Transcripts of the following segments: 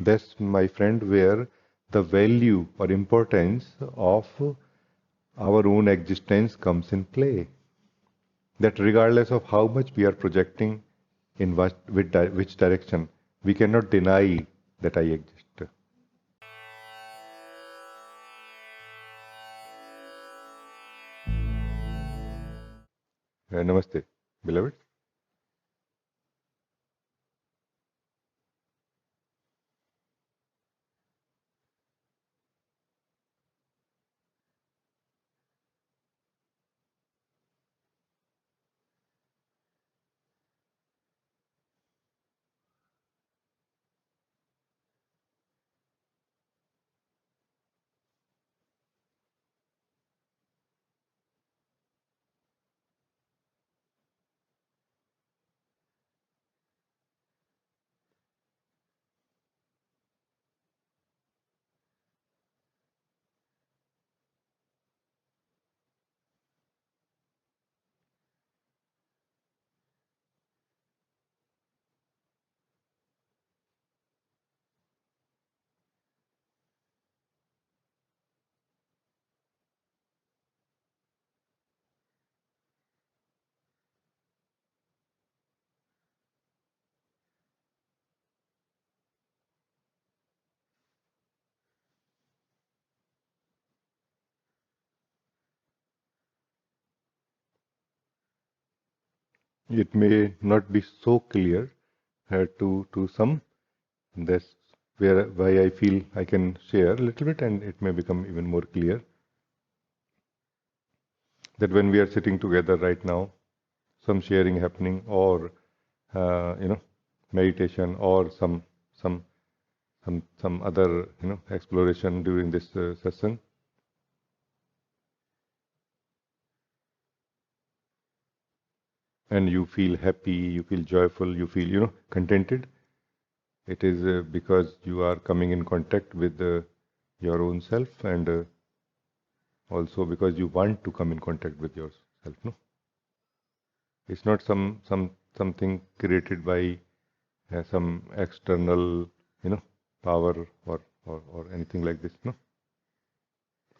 That's, my friend, where the value or importance of our own existence comes in play. That regardless of how much we are projecting in which direction, we cannot deny that I exist. Namaste, beloved. It may not be so clear to some. That's why I feel I can share a little bit, and it may become even more clear that when we are sitting together right now, some sharing happening, or meditation, or some other exploration during this session, and you feel happy, you feel joyful, you feel contented. It is because you are coming in contact with your own self, and also because you want to come in contact with yourself. No, it's not something created by some external power, or anything like this. No,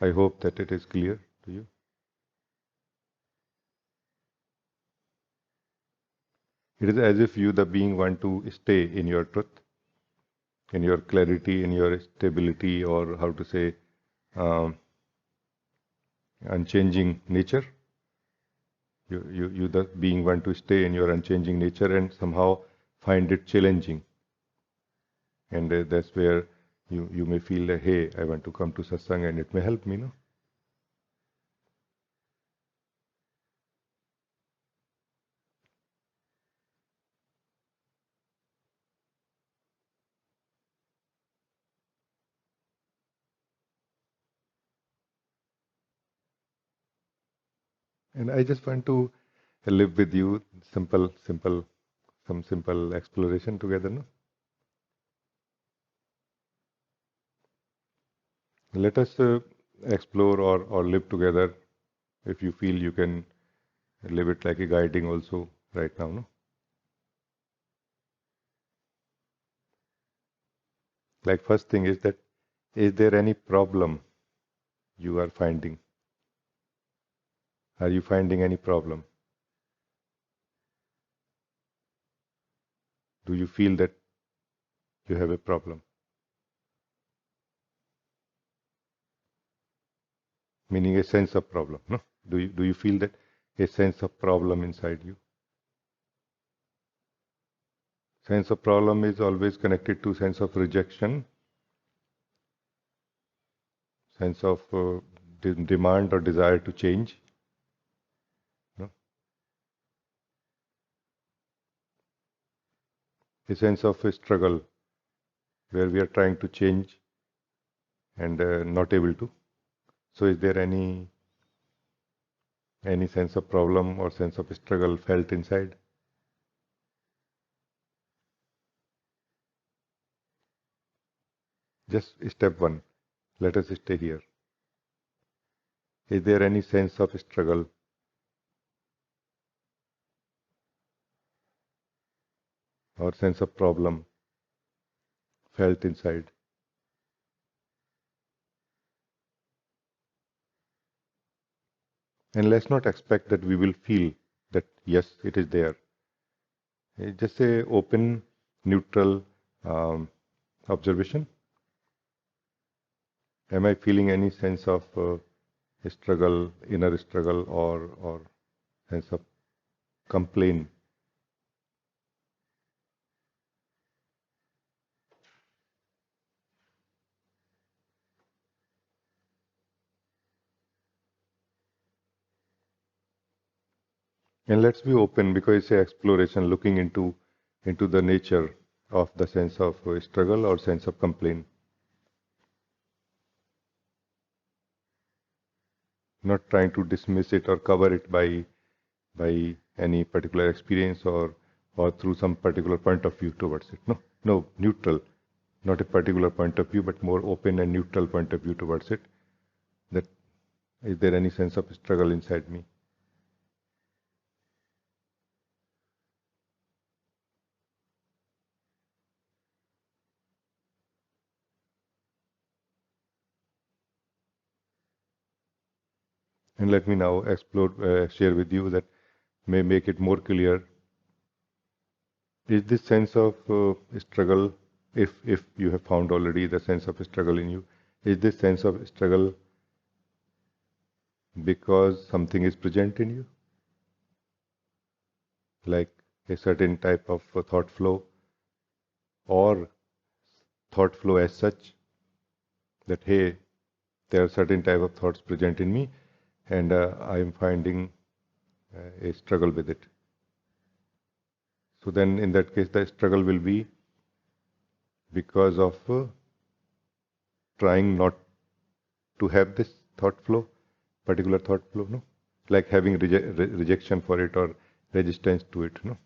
I hope that it is clear to you. It is as if you, the being, want to stay in your truth, in your clarity, in your stability, or how to say, um, unchanging nature. You, the being, want to stay in your unchanging nature and somehow find it challenging. And that's where you may feel that, hey, I want to come to satsang and it may help me, no? And I just want to live with you some simple exploration together, no? Let us explore or live together. If you feel you can live it like a guiding also right now, no? Like, first thing is that, is there any problem you are finding? Are you finding any problem? Do you feel that you have a problem? Meaning a sense of problem, no? Do you feel that a sense of problem inside you? Sense of problem is always connected to sense of rejection, sense of demand or desire to change. No? A sense of a struggle where we are trying to change and not able to. So is there any sense of problem or sense of struggle felt inside? Just step one. Let us stay here. Is there any sense of struggle or sense of problem felt inside. And let's not expect that we will feel that yes, it is there. Just a open, neutral um, observation. Am I feeling any sense of struggle, inner struggle, or sense of complaint? And let's be open because it's an exploration, looking into the nature of the sense of struggle or sense of complaint. Not trying to dismiss it or cover it by any particular experience or through some particular point of view towards it. No, no, neutral, not a particular point of view, but more open and neutral point of view towards it. That is there any sense of struggle inside me? And let me now share with you that may make it more clear. Is this sense of struggle, if you have found already the sense of struggle in you, is this sense of struggle because something is present in you, like a certain type of thought flow, or thought flow as such, that hey, there are certain type of thoughts present in me, and I am finding a struggle with it. So then, in that case, the struggle will be because of trying not to have this thought flow, particular thought flow, no? Like having rejection for it or resistance to it, no?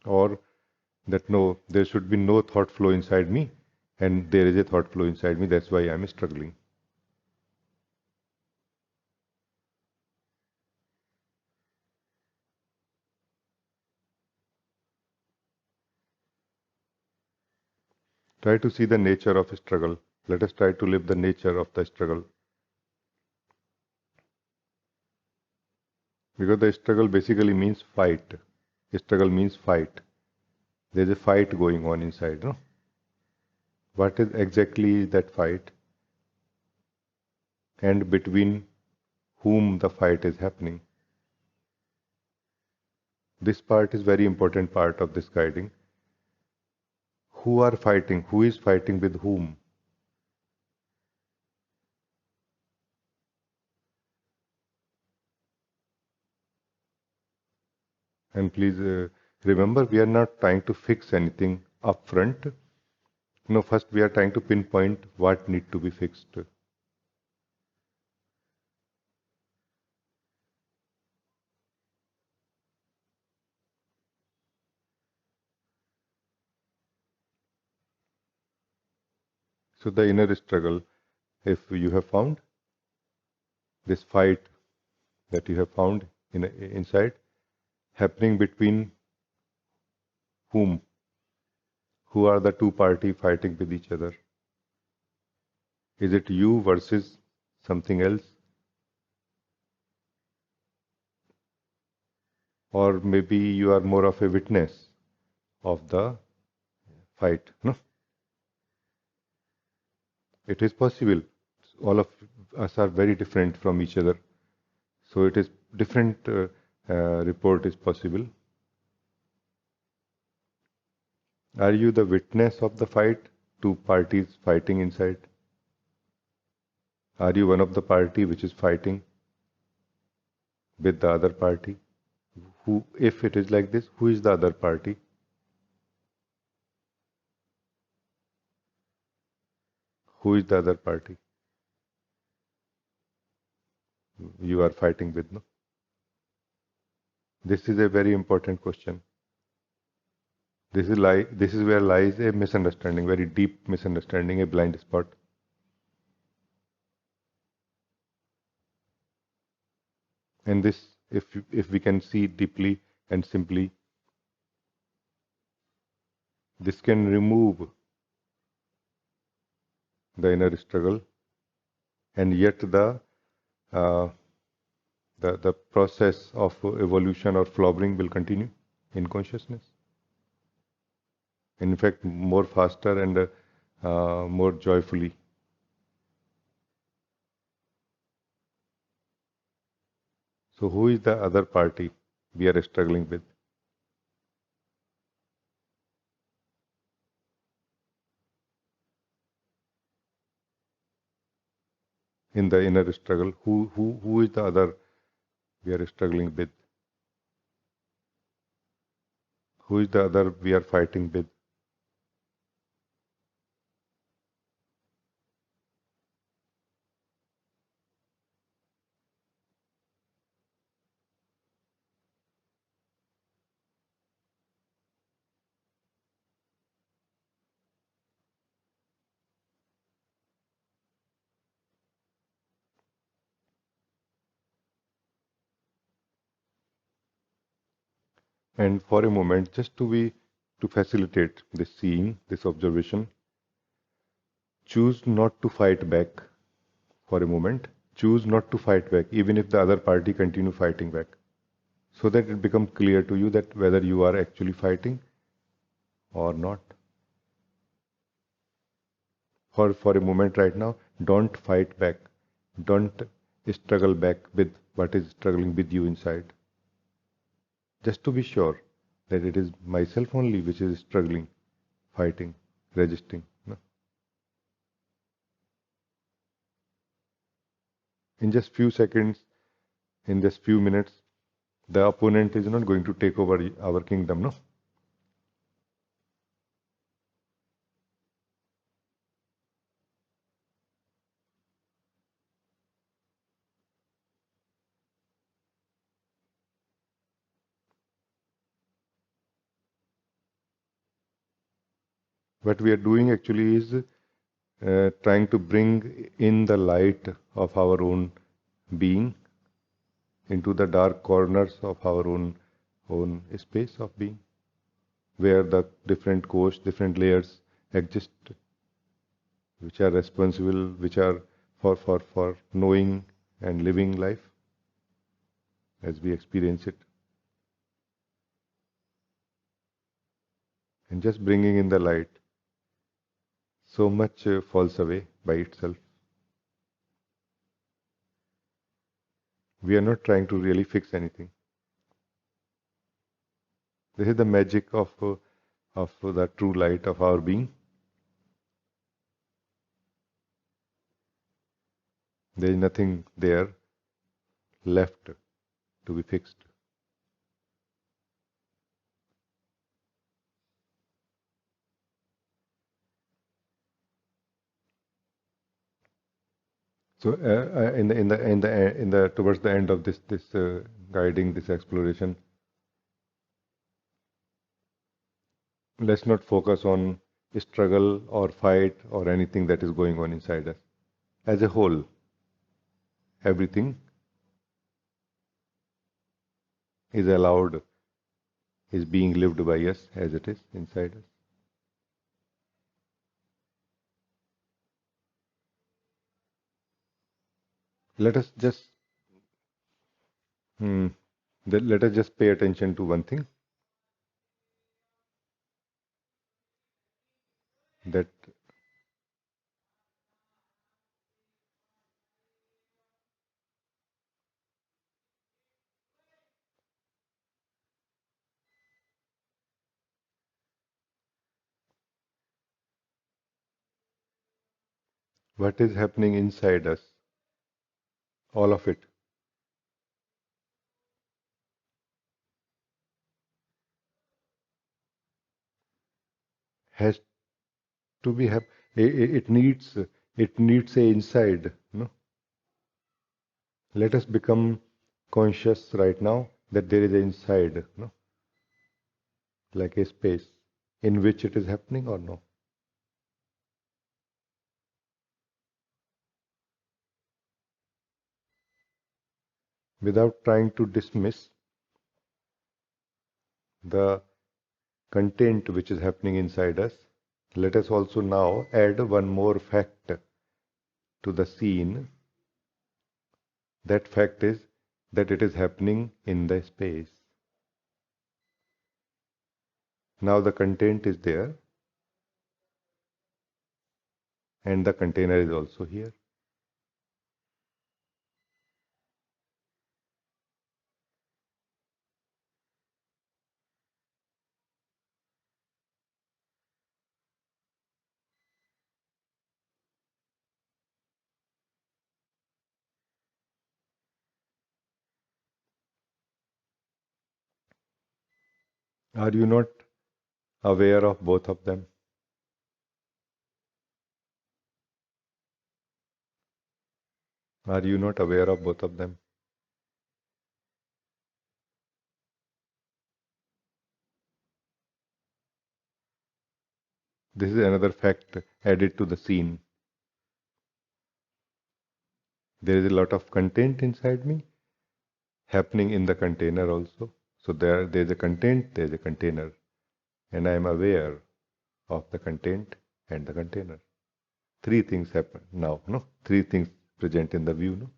Or that no, there should be no thought flow inside me, and there is a thought flow inside me, that's why I'm struggling. Try to see the nature of struggle. Let us try to live the nature of the struggle. Because the struggle basically means fight. Struggle means fight. There's a fight going on inside, no? What is exactly that fight? And between whom the fight is happening? This part is very important part of this guiding. Who are fighting? Who is fighting with whom? And please remember, we are not trying to fix anything up front. No, first we are trying to pinpoint what need to be fixed. So the inner struggle, if you have found this fight that you have found inside, happening between whom? Who are the two parties fighting with each other? Is it you versus something else? Or maybe you are more of a witness of the fight, no? It is possible. All of us are very different from each other. So it is different report is possible. Are you the witness of the fight? Two parties fighting inside? Are you one of the party which is fighting with the other party? Who, if it is like this, who is the other party? Who is the other party you are fighting with? No? This is a very important question. This is where lies a misunderstanding, very deep misunderstanding, a blind spot. And this if we can see deeply and simply, this can remove the inner struggle, and yet uh, the process of evolution or flowering will continue in consciousness. In fact, more faster and more joyfully. So, who is the other party we are struggling with? In the inner struggle, who is the other we are struggling with? Who is the other we are fighting with? And for a moment, just to facilitate this seeing, this observation, choose not to fight back for a moment. Choose not to fight back, even if the other party continue fighting back, so that it becomes clear to you that whether you are actually fighting or not. For a moment right now, don't fight back. Don't struggle back with what is struggling with you inside. Just to be sure that it is myself only which is struggling, fighting, resisting. No? In just few seconds, in just few minutes, the opponent is not going to take over our kingdom, no? What we are doing actually is trying to bring in the light of our own being into the dark corners of our own space of being, where the different course, different layers exist, which are responsible, which are for knowing and living life as we experience it. And just bringing in the light, so much falls away by itself. We are not trying to really fix anything. This is the magic of the true light of our being. There is nothing there left to be fixed. So, in the towards the end of this guiding this exploration, let's not focus on struggle or fight or anything that is going on inside us. As a whole, everything is allowed, is being lived by us as it is inside us. Let us just hmm, let us just pay attention to one thing, that what is happening inside us, all of it, has to be it needs a inside. No, let us become conscious right now that there is a inside, no, like a space in which it is happening or no. without trying to dismiss the content which is happening inside us, let us also now add one more fact to the scene. That fact is that it is happening in the space. Now the content is there and the container is also here. Are you not aware of both of them? Are you not aware of both of them? This is another fact added to the scene. There is a lot of content inside me happening in the container also. So there's a content, there's a container, and I am aware of the content and the container. Three things happen now, no? Three things present in the view, no?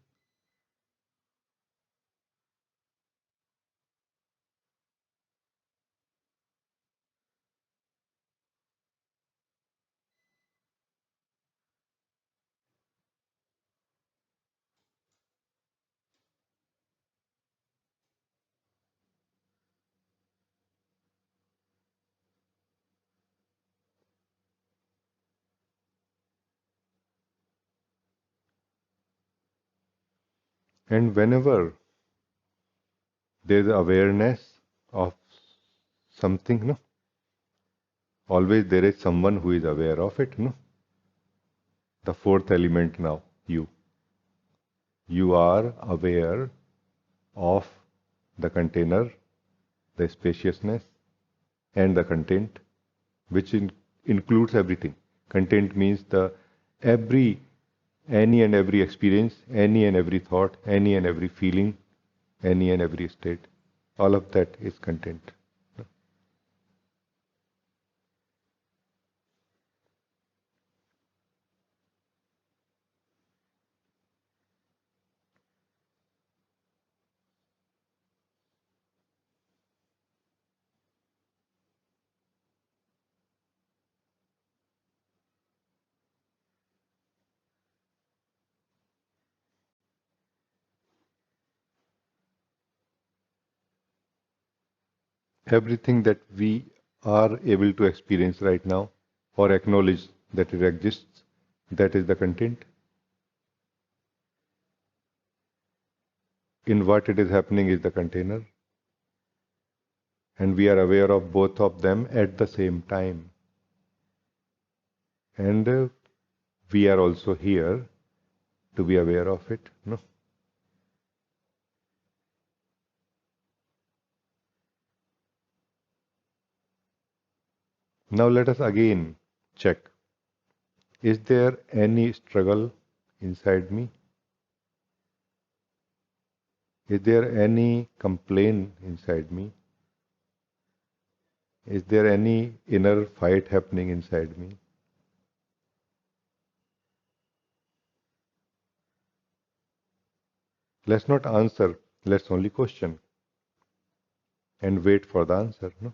And whenever there's awareness of something, no? Always there is someone who is aware of it, no? The fourth element now, you. You are aware of the container, the spaciousness, and the content, which includes everything. Content means the every, any and every experience, any and every thought, any and every feeling, any and every state. All of that is content. Everything that we are able to experience right now or acknowledge that it exists, that is the content. In what it is happening is the container. And we are aware of both of them at the same time. And we are also here to be aware of it. No? Now let us again check. Is there any struggle inside me? Is there any complaint inside me? Is there any inner fight happening inside me? Let's not answer, let's only question and wait for the answer. No?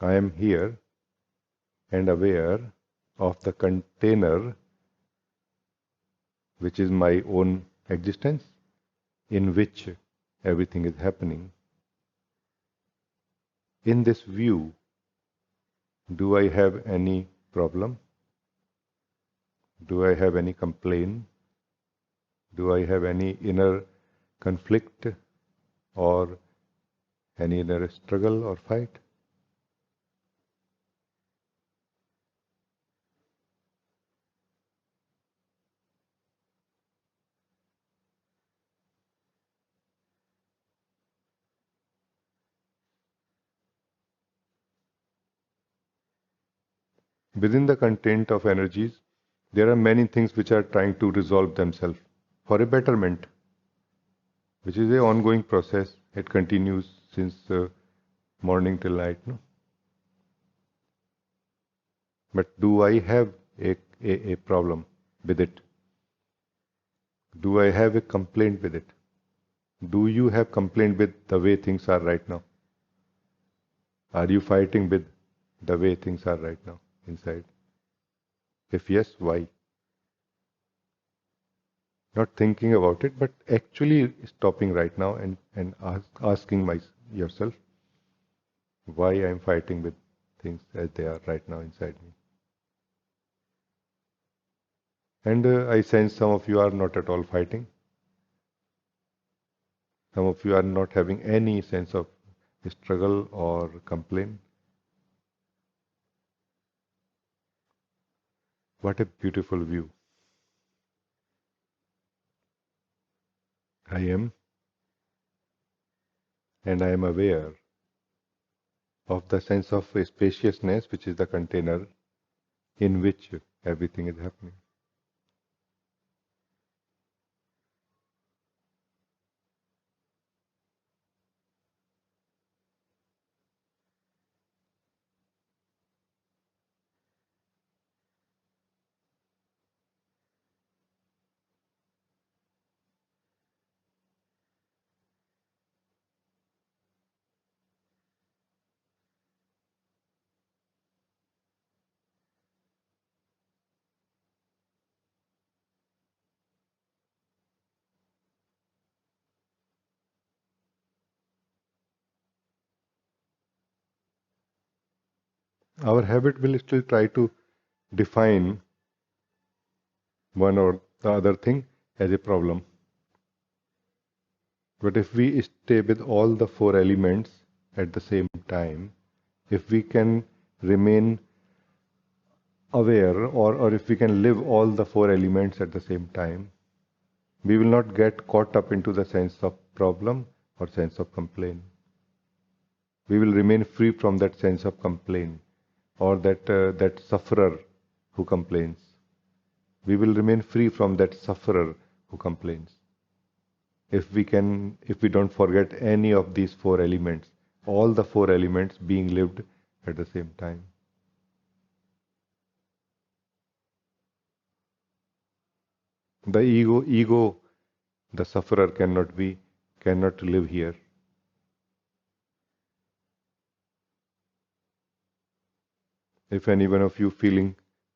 I am here and aware of the container which is my own existence in which everything is happening. In this view, do I have any problem? Do I have any complaint? Do I have any inner conflict or any inner struggle or fight? Within the content of energies, there are many things which are trying to resolve themselves for a betterment, which is a ongoing process. It continues since morning till night. No? But do I have a problem with it? Do I have a complaint with it? Do you have complaint with the way things are right now? Are you fighting with the way things are right now inside? If yes, why? Not thinking about it, but actually stopping right now and asking yourself why I am fighting with things as they are right now inside me. And I sense some of you are not at all fighting. Some of you are not having any sense of struggle or complaint. What a beautiful view. I am, and I am aware of the sense of spaciousness, which is the container in which everything is happening. Our habit will still try to define one or the other thing as a problem. But if we stay with all the four elements at the same time, if we can remain aware or if we can live all the four elements at the same time, we will not get caught up into the sense of problem or sense of complaint. We will remain free from that sense of complaint or that sufferer who complains. We will remain free from that sufferer who complains. If we don't forget any of these four elements, all the four elements being lived at the same time. The ego, the sufferer cannot live here. If any one of you feeling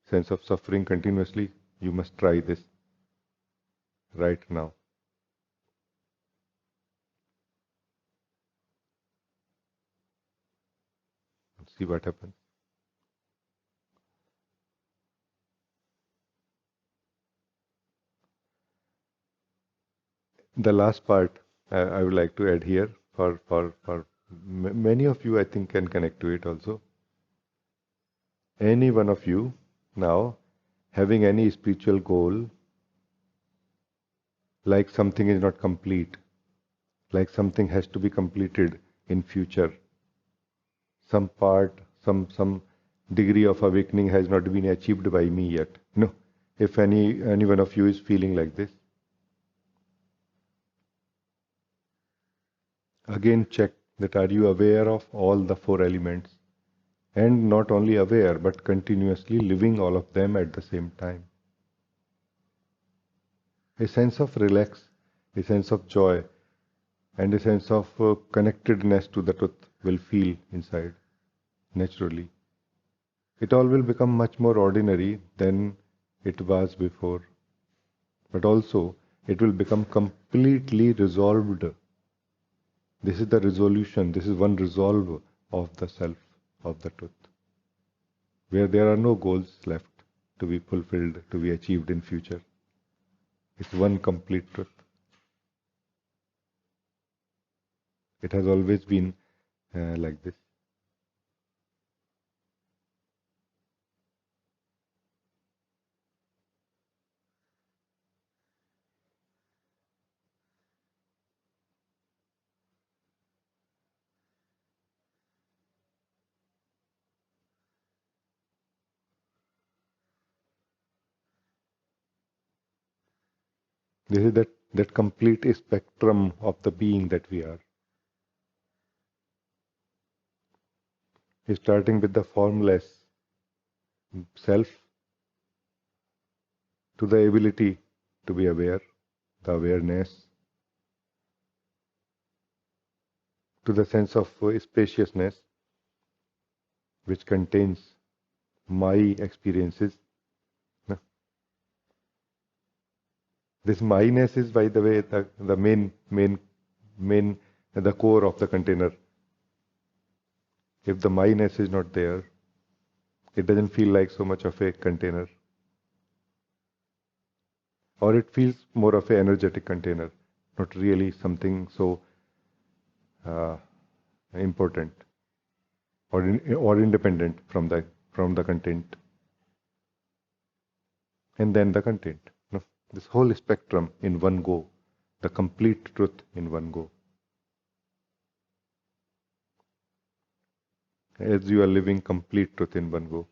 sense of suffering continuously, you must try this right now. See what happens. The last part I would like to add here for many of you I think can connect to it also. Any one of you now having any spiritual goal, like something is not complete, like something has to be completed in future, some part, some degree of awakening has not been achieved by me yet. No, if any one of you is feeling like this, again check that are you aware of all the four elements, and not only aware but continuously living all of them at the same time. A sense of relax, a sense of joy, and a sense of connectedness to the truth will feel inside naturally. It all will become much more ordinary than it was before, but also it will become completely resolved. This is the resolution, this is one resolve of the self, of the truth, where there are no goals left to be fulfilled, to be achieved in future. It's one complete truth. It has always been like this. This is that complete spectrum of the being that we are. Starting with the formless self to the ability to be aware, the awareness, to the sense of spaciousness which contains my experiences. This myness is, by the way, the main, the core of the container. If the myness is not there, it doesn't feel like so much of a container. Or it feels more of an energetic container, not really something so important or independent from the content. And then the content. No? This whole spectrum in one go, the complete truth in one go. As you are living complete truth in one go.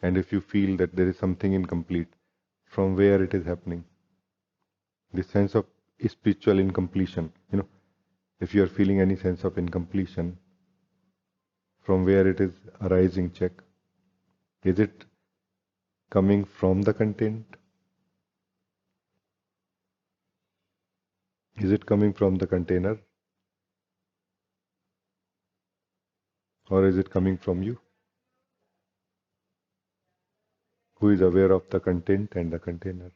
And if you feel that there is something incomplete, from where it is happening, this sense of spiritual incompletion, if you are feeling any sense of incompletion, from where it is arising, check. Is it coming from the content? Is it coming from the container? Or is it coming from you? Who is aware of the content and the container?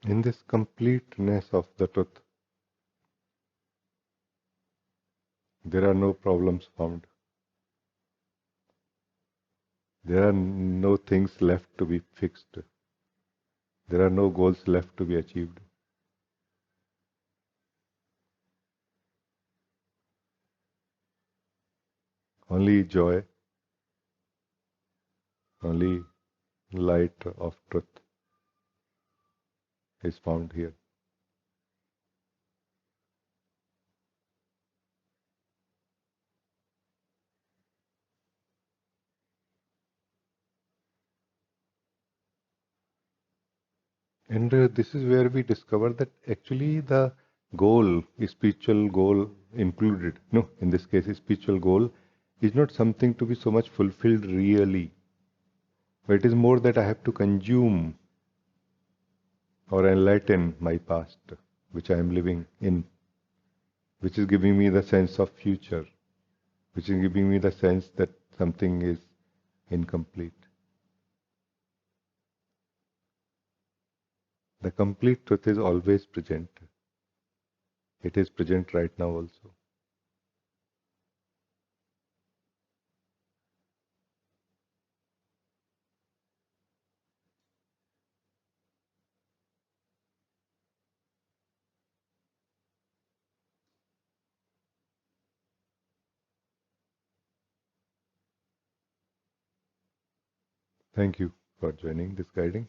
In this completeness of the truth, there are no problems found. There are no things left to be fixed. There are no goals left to be achieved. Only joy, only light of truth is found here. And this is where we discover that actually the goal, spiritual goal included, no, in this case, spiritual goal is not something to be so much fulfilled really, but it is more that I have to consume or enlighten my past, which I am living in, which is giving me the sense of future, which is giving me the sense that something is incomplete. The complete truth is always present. It is present right now also. Thank you for joining this guiding.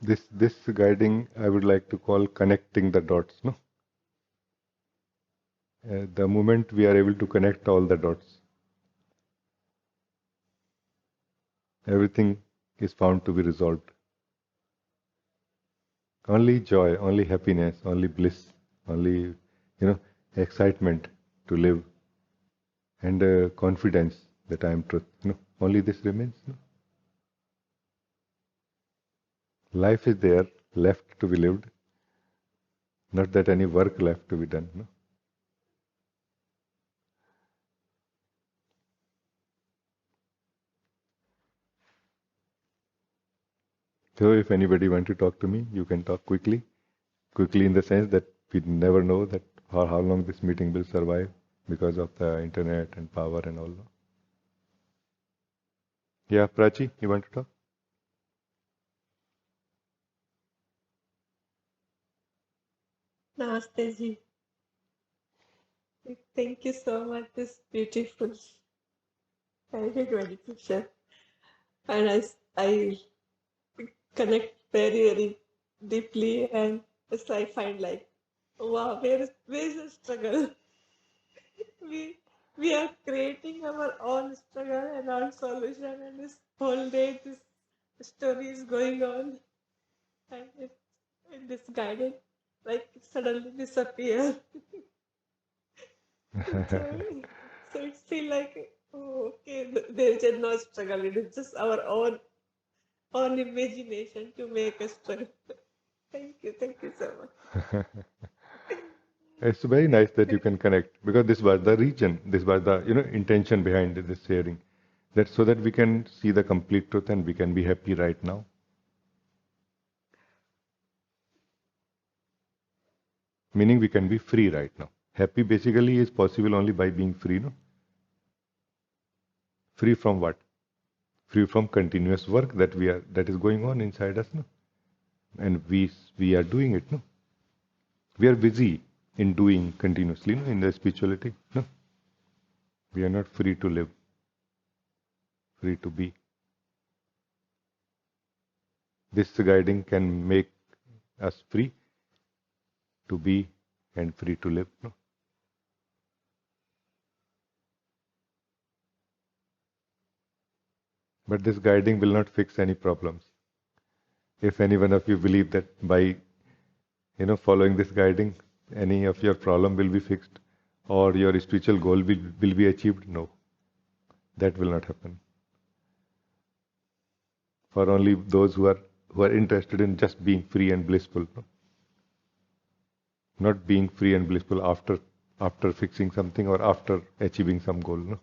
This guiding I would like to call connecting the dots. No, the moment we are able to connect all the dots, everything is found to be resolved. Only joy, only happiness, only bliss, only excitement to live, and confidence that I am truth. Only this remains. Life is there, left to be lived, not that any work left to be done. So if anybody want to talk to me, you can talk quickly. Quickly in the sense that we never know that how long this meeting will survive because of the internet and power and all. Yeah, Prachi, you want to talk? Namaste ji. Thank you so much. This beautiful guided meditation, and I connect very very deeply, and as I find like, wow, where is the struggle? we we are creating our own struggle and our solution, and this whole day this story is going on, and this guided like it suddenly disappear. So, so it feel like, oh, okay, there is no struggle. It is just our own imagination to make a struggle. Thank you so much. It's very nice that you can connect because this was the region, this was the intention behind this sharing. That so that we can see the complete truth and we can be happy right now. Meaning we can be free right now. Happy basically is possible only by being free, no? Free from what? Free from continuous work that is going on inside us, no? And we are doing it, no? We are busy in doing continuously, no? In the spirituality, no? We are not free to live, free to be. This guiding can make us free to be and free to live, no? But this guiding will not fix any problems. If any one of you believe that by following this guiding, any of your problem will be fixed or your spiritual goal will be achieved, no, that will not happen. For only those who are interested in just being free and blissful, no? Not being free and blissful after fixing something or after achieving some goal, no?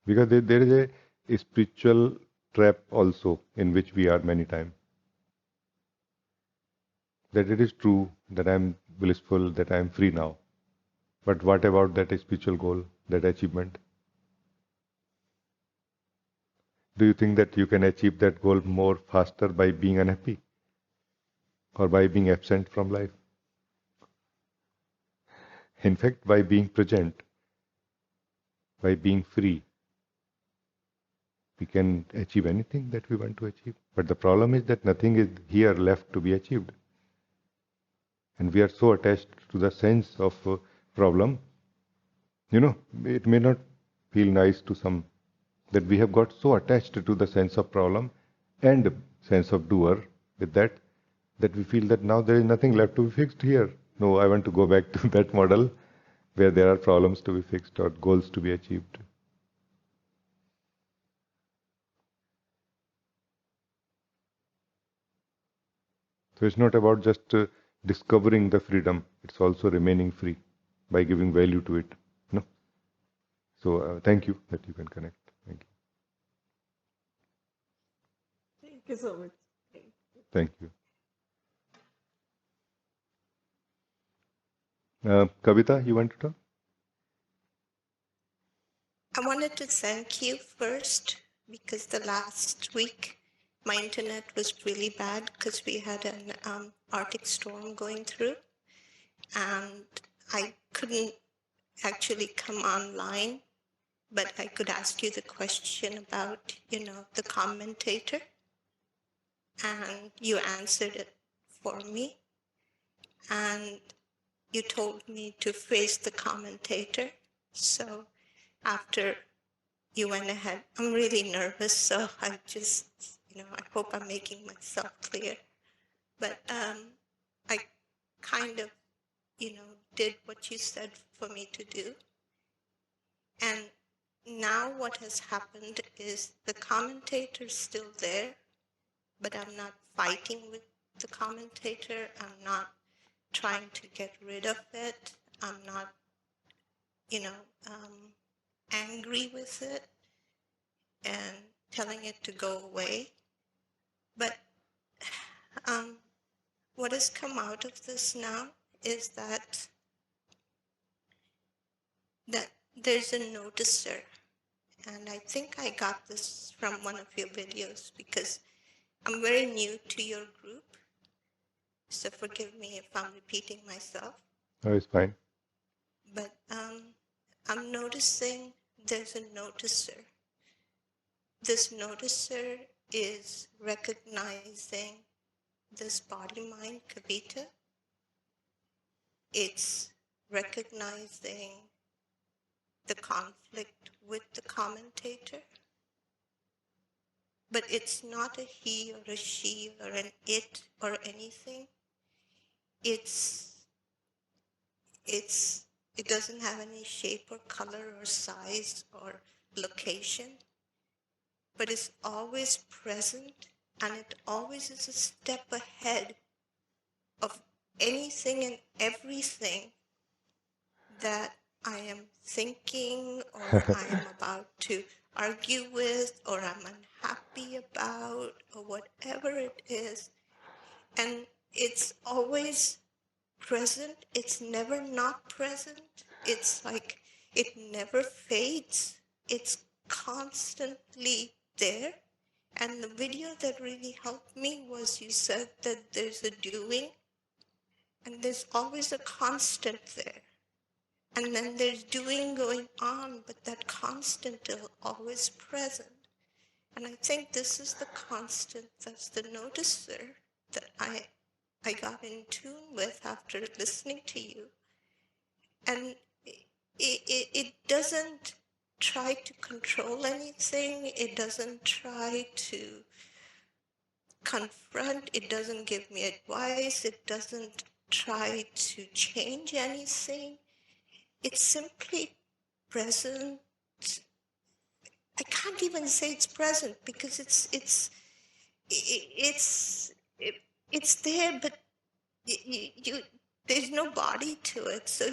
Because there is a spiritual trap also in which we are many times. That it is true that I am blissful, that I am free now. But what about that spiritual goal, that achievement? Do you think that you can achieve that goal more faster by being unhappy or by being absent from life? In fact, by being present, by being free, we can achieve anything that we want to achieve. But the problem is that nothing is here left to be achieved. And we are so attached to the sense of problem. It may not feel nice to some that we have got so attached to the sense of problem and sense of doer with that we feel that now there is nothing left to be fixed here. No, I want to go back to that model where there are problems to be fixed or goals to be achieved. So it's not about just discovering the freedom, it's also remaining free by giving value to it. No? So thank you that you can connect. Thank Thank you so much. you. Thank you. Kavita, you want to talk? I wanted to thank you first because the last week my internet was really bad because we had an Arctic storm going through and I couldn't actually come online but I could ask you the question about, the commentator, and you answered it for me. And you told me to face the commentator. So after you went ahead, I'm really nervous, so I just, I hope I'm making myself clear. But I kind of, did what you said for me to do. And now what has happened is the commentator's still there, but I'm not fighting with the commentator. I'm not trying to get rid of it. I'm not, angry with it and telling it to go away. But what has come out of this now is that there's a noticer. And I think I got this from one of your videos because I'm very new to your group. So forgive me if I'm repeating myself. Oh, it's fine. But I'm noticing there's a noticer. This noticer is recognizing this body-mind kavita. It's recognizing the conflict with the commentator. But it's not a he or a she or an it or anything. It doesn't have any shape or color or size or location, but it's always present, and it always is a step ahead of anything and everything that I am thinking or I am about to argue with or I'm unhappy about or whatever it is. And it's always present. It's never not present. It's like it never fades. It's constantly there. And the video that really helped me was you said that there's a doing and there's always a constant there. And then there's doing going on, but that constant is always present. And I think this is the constant, that's the noticer that I got in tune with after listening to you. And it doesn't try to control anything. It doesn't try to confront. It doesn't give me advice. It doesn't try to change anything. It's simply present. I can't even say it's present because it's there, but there's no body to it. So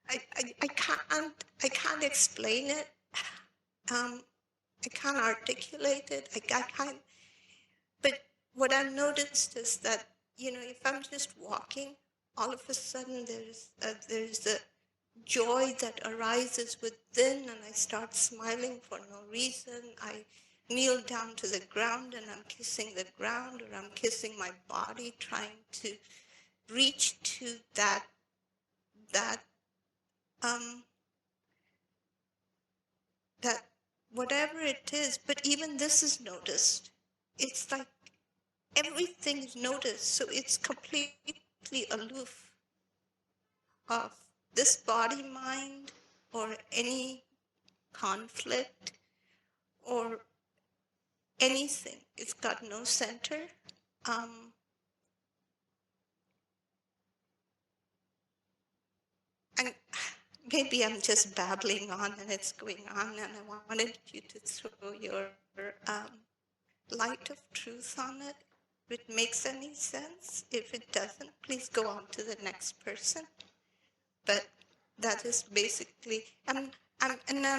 I can't explain it. I can't articulate it. I can't. But what I've noticed is that, if I'm just walking, all of a sudden there's a joy that arises within, and I start smiling for no reason. I kneel down to the ground and I'm kissing the ground, or I'm kissing my body, trying to reach to that whatever it is. But even this is noticed. It's like everything is noticed, so it's completely aloof of this body mind or any conflict or anything. It's got no center. And maybe I'm just babbling on and it's going on, and I wanted you to throw your light of truth on it. If it makes any sense. If it doesn't, please go on to the next person. But that is basically, I'm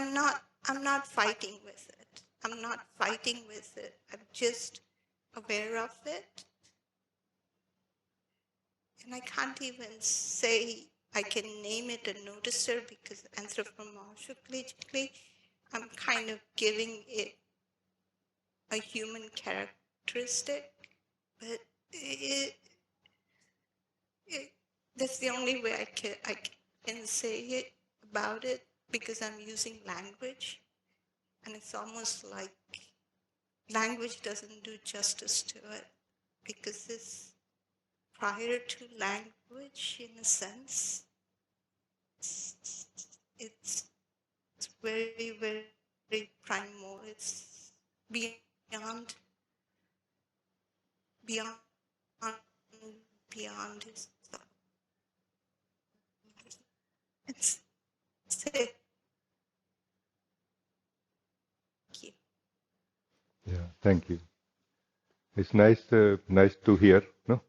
not fighting with it. I'm not fighting with it. I'm just aware of it. And I can't even say I can name it a noticer because anthropomorphically, I'm kind of giving it a human characteristic. But that's the only way I can say it. about it because I'm using language, and it's almost like language doesn't do justice to it, because it's prior to language, in a sense. It's very, very primal. It's beyond, beyond, beyond. It's sick. Yeah, thank you. It's nice to hear, no,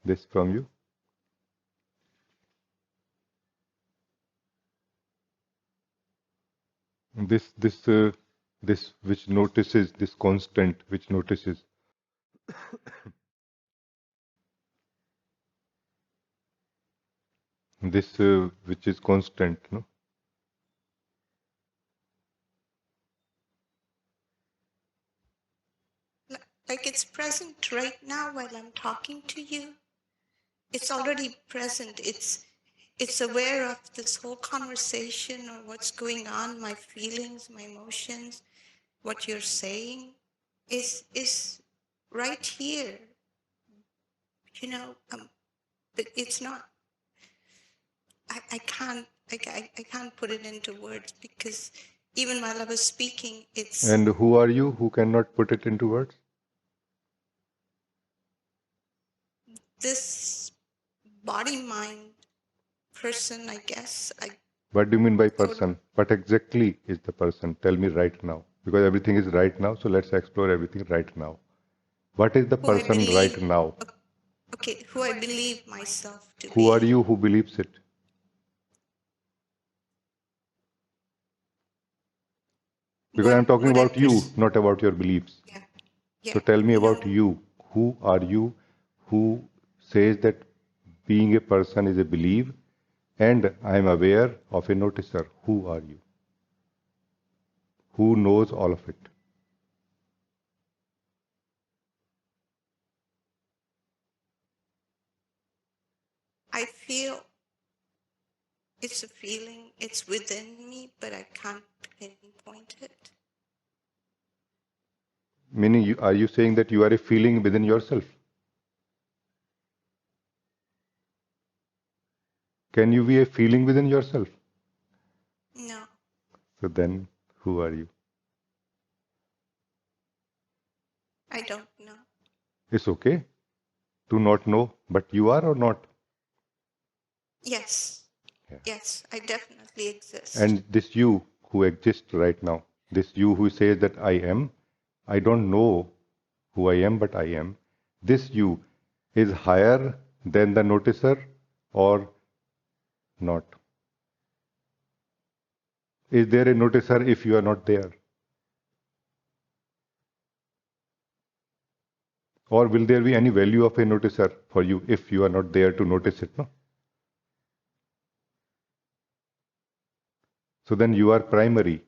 this from you. This which notices, this constant which notices. This which is constant, no? Like it's present right now while I'm talking to you. It's already present. It's aware of this whole conversation or what's going on, my feelings, my emotions, what you're saying is right here. You know, but it's not. I can't put it into words, because even while I was speaking, it's. And who are you who cannot put it into words? This body-mind person, I guess. What do you mean by person? What exactly is the person? Tell me right now. Because everything is right now, so let's explore everything right now. What is the person right now? Okay, who I believe myself to be. Who are you who believes it? Because I'm talking about you, not about your beliefs. Yeah. So tell me about you. Who are you who says that being a person is a belief and I am aware of a noticer? Who are you? Who knows all of it? I feel it's a feeling, it's within me, but I can't pinpoint it. Meaning, are you saying that you are a feeling within yourself? Can you be a feeling within yourself? No. So then, who are you? I don't know. It's okay to not know, but you are or not? Yes. Yeah. Yes, I definitely exist. And this you who exists right now, this you who says that I don't know who I am, but I am, this you is higher than the noticer or not? Is there a noticer if you are not there? Or will there be any value of a noticer for you if you are not there to notice it? No? So then you are primary.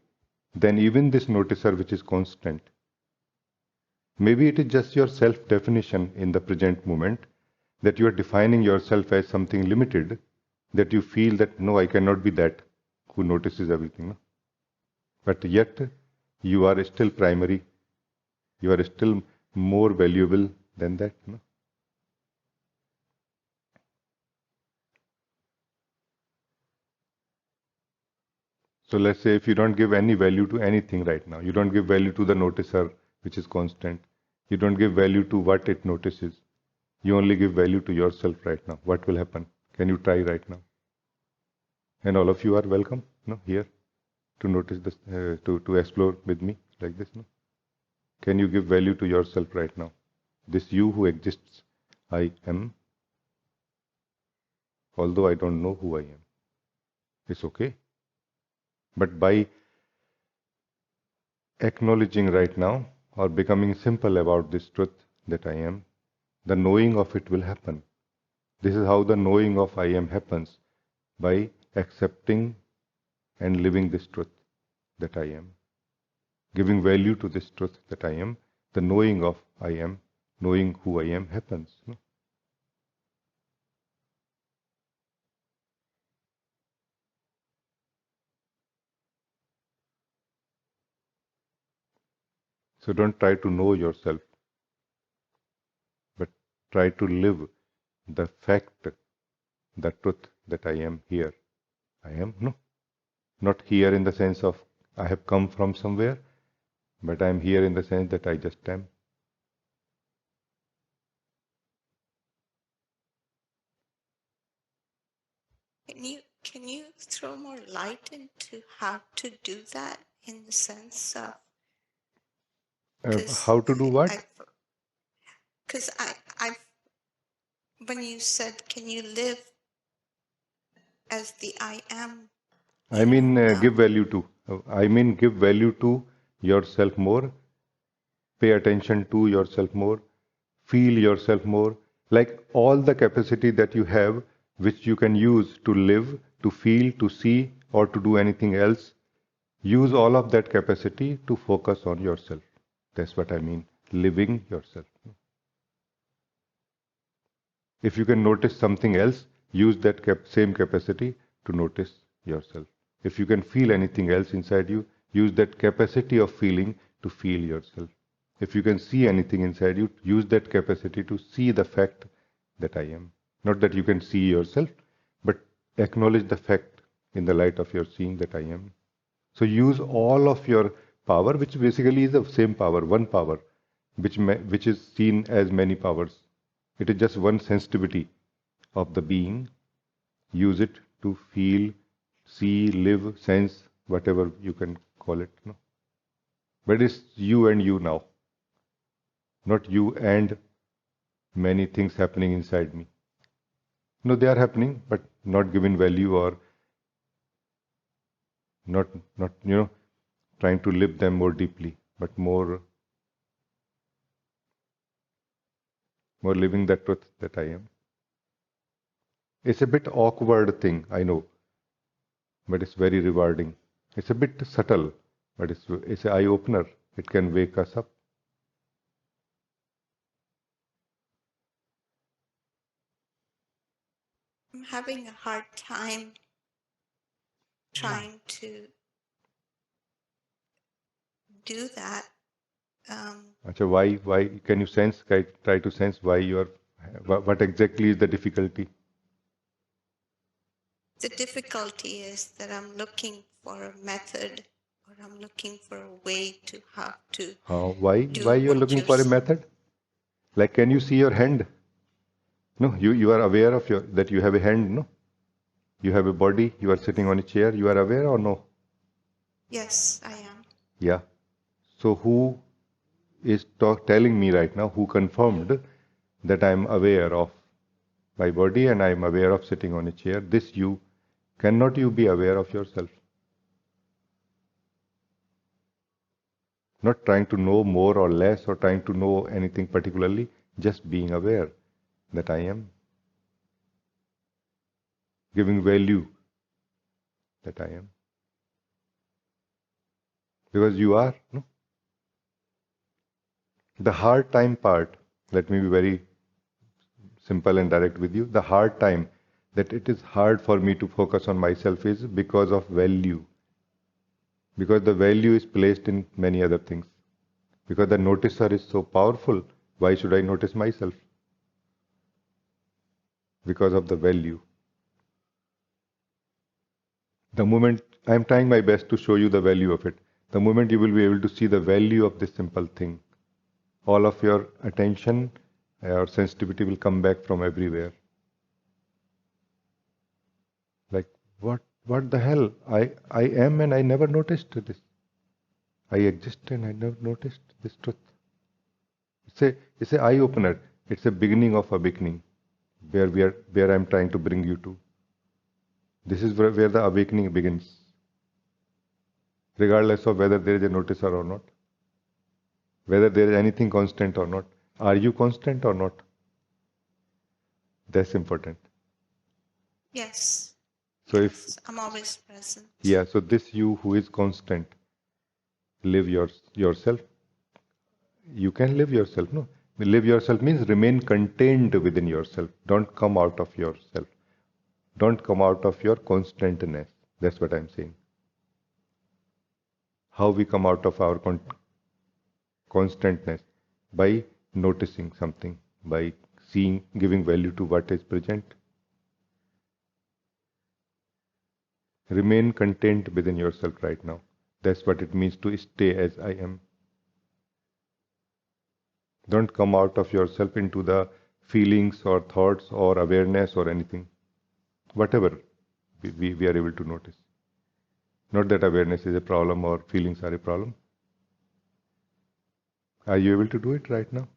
Then even this noticer which is constant, maybe it is just your self-definition in the present moment that you are defining yourself as something limited, that you feel that no, I cannot be that who notices everything. No? But yet you are still primary. You are still more valuable than that. No? So let's say if you don't give any value to anything right now, you don't give value to the noticer which is constant, you don't give value to what it notices, you only give value to yourself right now. What will happen? Can you try right now? And all of you are welcome, no, here to notice this, to explore with me like this. No? Can you give value to yourself right now? This you who exists, I am, although I don't know who I am. It's okay. But by acknowledging right now or becoming simple about this truth that I am, the knowing of it will happen. This is how the knowing of I am happens, by accepting and living this truth that I am. Giving value to this truth that I am, the knowing of I am, knowing who I am happens. No? So don't try to know yourself, but try to live the fact, the truth that I am here. I am, no, not here in the sense of I have come from somewhere, but I am here in the sense that I just am. Can you throw more light into how to do that in the sense of How to do what? Because I when you said, can you live as the I am? I mean, give value to. I mean, give value to yourself more. Pay attention to yourself more. Feel yourself more. Like all the capacity that you have, which you can use to live, to feel, to see, or to do anything else. Use all of that capacity to focus on yourself. That's what I mean. Living yourself. If you can notice something else, use that same capacity to notice yourself. If you can feel anything else inside you, use that capacity of feeling to feel yourself. If you can see anything inside you, use that capacity to see the fact that I am. Not that you can see yourself, but acknowledge the fact in the light of your seeing that I am. So use all of your power, which basically is the same power, one power, which is seen as many powers. It is just one sensitivity of the being. Use it to feel, see, live, sense, whatever you can call it. No? But it's you and you now, not you and many things happening inside me. No, they are happening, but not given value or not trying to live them more deeply, but more living the truth that I am. It's a bit awkward thing, I know, but it's very rewarding. It's a bit subtle, but it's an eye opener. It can wake us up. I'm having a hard time trying to do that. Achha, why can you sense? Try to sense why you are. What exactly is the difficulty? The difficulty is that I'm looking for a method, or I'm looking for a way to how to Why do you are what looking you're for a method? Like, can you see your hand? No, you are aware of that you have a hand. No, you have a body. You are sitting on a chair. You are aware or no? Yes, I am. Yeah. So who is telling me right now? Who confirmed that I am aware of my body and I am aware of sitting on a chair? This you. Cannot you be aware of yourself? Not trying to know more or less or trying to know anything particularly, just being aware that I am. Giving value that I am. Because you are, no? The hard time part, let me be very simple and direct with you. The hard time that it is hard for me to focus on myself is because of value. Because the value is placed in many other things. Because the noticer is so powerful, why should I notice myself? Because of the value. The moment I am trying my best to show you the value of it, the moment you will be able to see the value of this simple thing, all of your attention or sensitivity will come back from everywhere. Like, what the hell? I am and I never noticed this. I exist and I never noticed this truth. It's a eye opener. It's a beginning of a beginning where I'm trying to bring you to. This is where the awakening begins. Regardless of whether there is a noticer or not. Whether there is anything constant or not. Are you constant or not? That's important. Yes. So yes, I'm always present. Yeah, so this you who is constant, live yourself. You can live yourself, no? Live yourself means remain contained within yourself. Don't come out of yourself. Don't come out of your constantness. That's what I'm saying. How we come out of our constantness by noticing something, by seeing, giving value to what is present. Remain content within yourself right now. That's what it means to stay as I am. Don't come out of yourself into the feelings or thoughts or awareness or anything. Whatever we are able to notice. Not that awareness is a problem or feelings are a problem. Are you able to do it right now?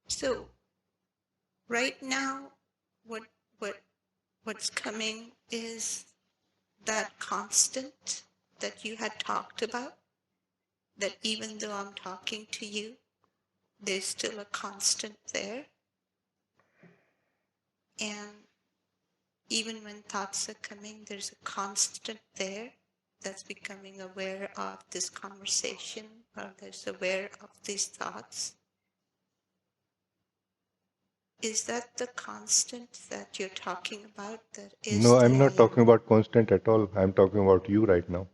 So, right now, what's coming is that constant that you had talked about, that even though I'm talking to you, there's still a constant there. And even when thoughts are coming, there's a constant there that's becoming aware of this conversation, or that's aware of these thoughts. Is that the constant that you're talking about? That is No, that I'm not I talking am? about constant at all. I'm talking about you right now.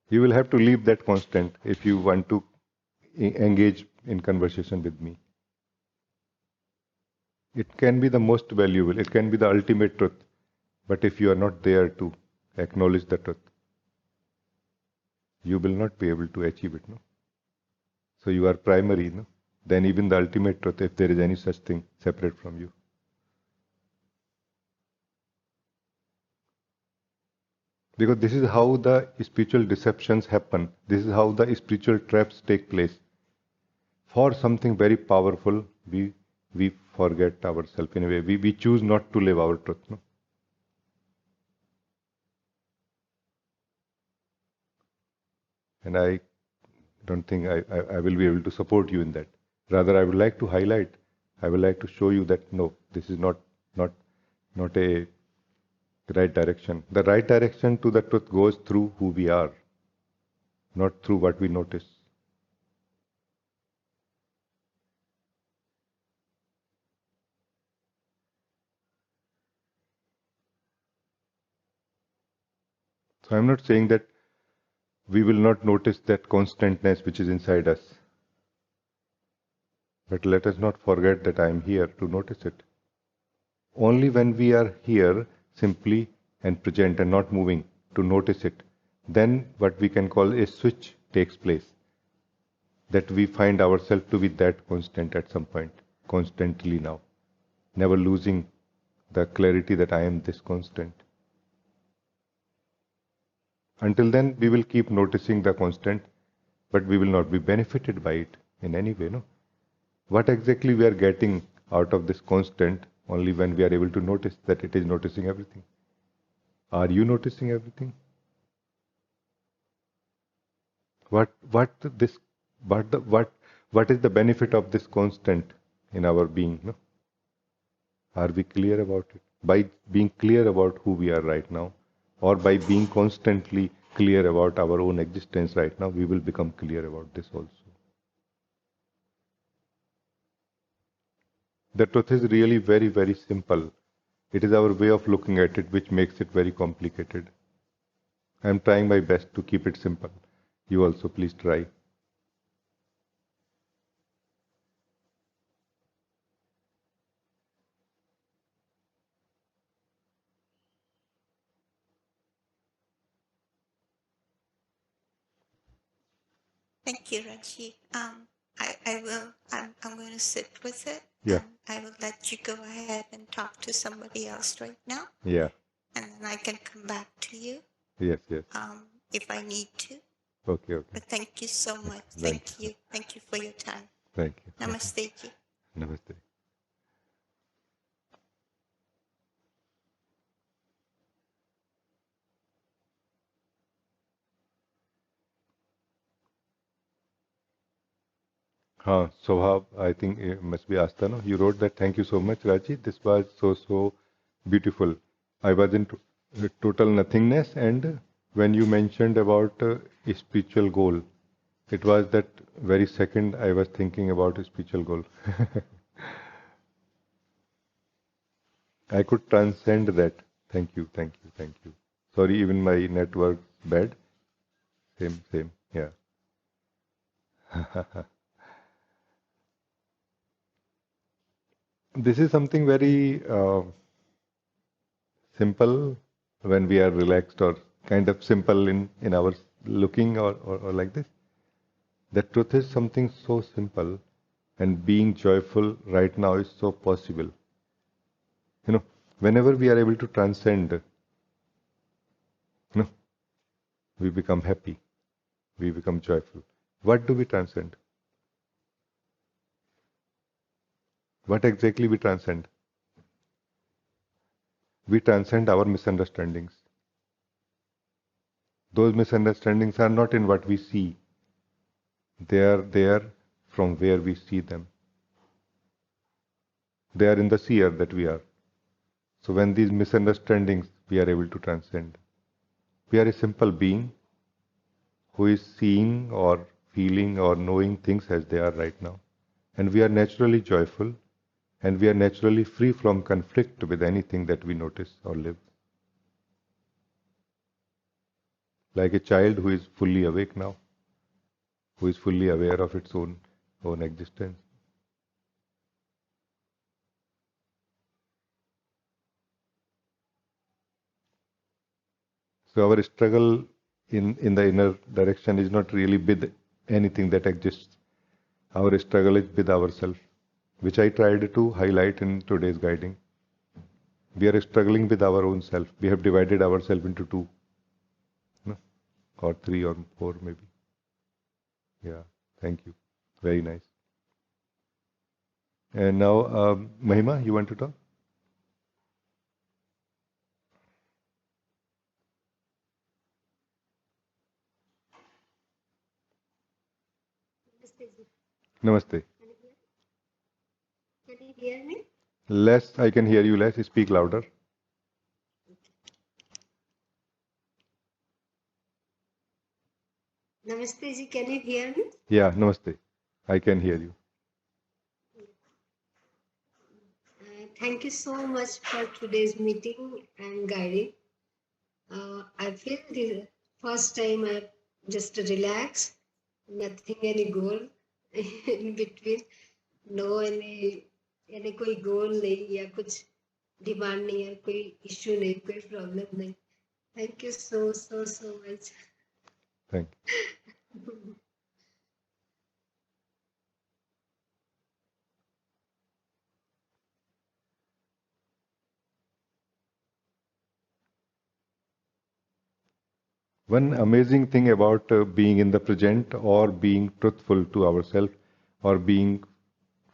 You will have to leave that constant if you want to engage in conversation with me. It can be the most valuable, it can be the ultimate truth, but if you are not there to acknowledge the truth, you will not be able to achieve it. No? So you are primary, no? Then even the ultimate truth, if there is any such thing separate from you. Because this is how the spiritual deceptions happen. This is how the spiritual traps take place. For something very powerful, we forget ourselves in a way. We choose not to live our truth. No? And I don't think I will be able to support you in that. Rather, I would like to highlight, I would like to show you that no, this is not a right direction. The right direction to the truth goes through who we are, not through what we notice. So I'm not saying that we will not notice that constantness which is inside us. But let us not forget that I am here to notice it. Only when we are here, simply and present and not moving, to notice it, then what we can call a switch takes place. That we find ourselves to be that constant at some point, constantly now, never losing the clarity that I am this constant. Until then, we will keep noticing the constant, but we will not be benefited by it in any way. No? What exactly we are getting out of this constant only when we are able to notice that it is noticing everything. Are you noticing everything? What is the benefit of this constant in our being? No? Are we clear about it? By being clear about who we are right now, or by being constantly clear about our own existence right now, we will become clear about this also. The truth is really very, very simple. It is our way of looking at it which makes it very complicated. I am trying my best to keep it simple. You also please try. Thank you, Rajee. I will. I'm going to sit with it, Yeah. and I will let you go ahead and talk to somebody else right now. Yeah. And then I can come back to you. Yes, yes. If I need to. Okay, okay. But thank you so much. Thank Thank you. Thank you for your time. Thank you. Namaste ji. Namaste. Swabhav, I think it must be Asthana. You wrote that. Thank you so much, Rajee. This was so beautiful. I was in total nothingness, and when you mentioned about a spiritual goal, it was that very second I was thinking about a spiritual goal. I could transcend that. Thank you, thank you, thank you. Sorry, even my networks Bed? Same, yeah. This is something very simple when we are relaxed, or kind of simple in our looking, or like this. The truth is something so simple, and being joyful right now is so possible. You know, whenever we are able to transcend, you know, we become happy, we become joyful. What do we transcend? What exactly we transcend? We transcend our misunderstandings. Those misunderstandings are not in what we see. They are there from where we see them. They are in the seer that we are. So when these misunderstandings we are able to transcend, we are a simple being who is seeing or feeling or knowing things as they are right now. And we are naturally joyful, and we are naturally free from conflict with anything that we notice or live. Like a child who is fully awake now, who is fully aware of its own existence. So our struggle in the inner direction is not really with anything that exists. Our struggle is with ourselves, which I tried to highlight in today's guiding. We are struggling with our own self. We have divided ourselves into two, no? Or three or four maybe. Yeah, thank you. Very nice. And now, Mahima, you want to talk? Namaste. Can you hear me? Less, I can hear you less. Speak louder. Namaste ji, can you hear me? Yeah, namaste. I can hear you. Thank you so much for today's meeting and guiding. I feel the first time I just relax, nothing any goal in between, no any कोई goal नहीं या कुछ demand नहीं है, कोई issue नहीं, कोई problem नहीं. Thank you so much. Thank you. One amazing thing about being in the present, or being truthful to ourselves, or being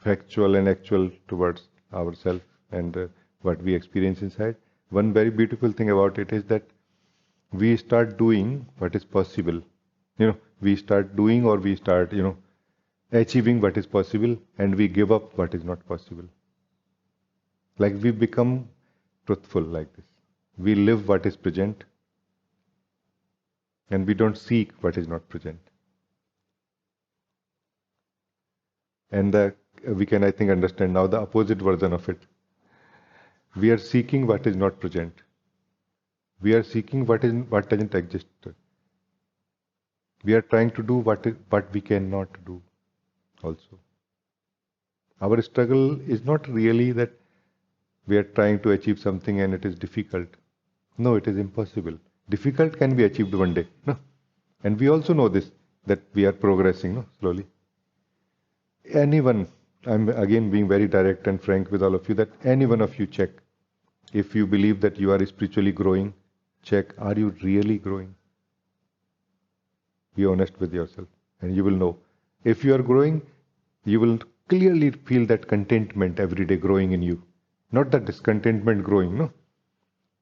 factual and actual towards ourselves and what we experience inside. One very beautiful thing about it is that we start doing what is possible. We start doing, or we start, achieving what is possible, and we give up what is not possible. Like we become truthful like this. We live what is present, and we don't seek what is not present. And we can, I think, understand now the opposite version of it. We are seeking what is not present. We are seeking what doesn't exist. We are trying to do what we cannot do also. Our struggle is not really that we are trying to achieve something and it is difficult. No, it is impossible. Difficult can be achieved one day. No? And we also know this, that we are progressing, no? Slowly. Anyone, I'm again being very direct and frank with all of you, that any one of you check. If you believe that you are spiritually growing, check, are you really growing? Be honest with yourself, and you will know. If you are growing, you will clearly feel that contentment every day growing in you. Not that discontentment growing, no?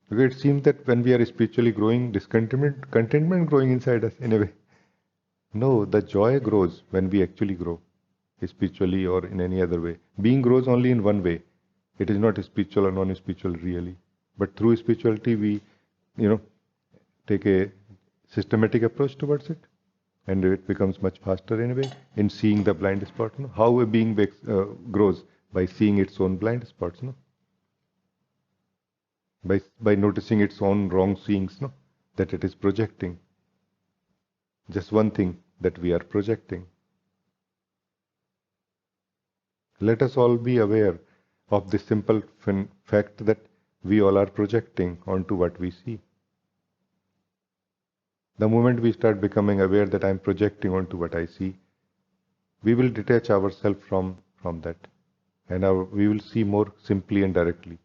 Because it seems that when we are spiritually growing, contentment growing inside us in a way. No, the joy grows when we actually grow, spiritually or in any other way. Being grows only in one way. It is not spiritual or non-spiritual really. But through spirituality, we, take a systematic approach towards it. And it becomes much faster in a way, in seeing the blind spot. No? How a being grows? By seeing its own blind spots. No? By noticing its own wrong seeings, no? That it is projecting. Just one thing that we are projecting. Let us all be aware of the simple fact that we all are projecting onto what we see. The moment we start becoming aware that I am projecting onto what I see, we will detach ourselves from that, and we will see more simply and directly.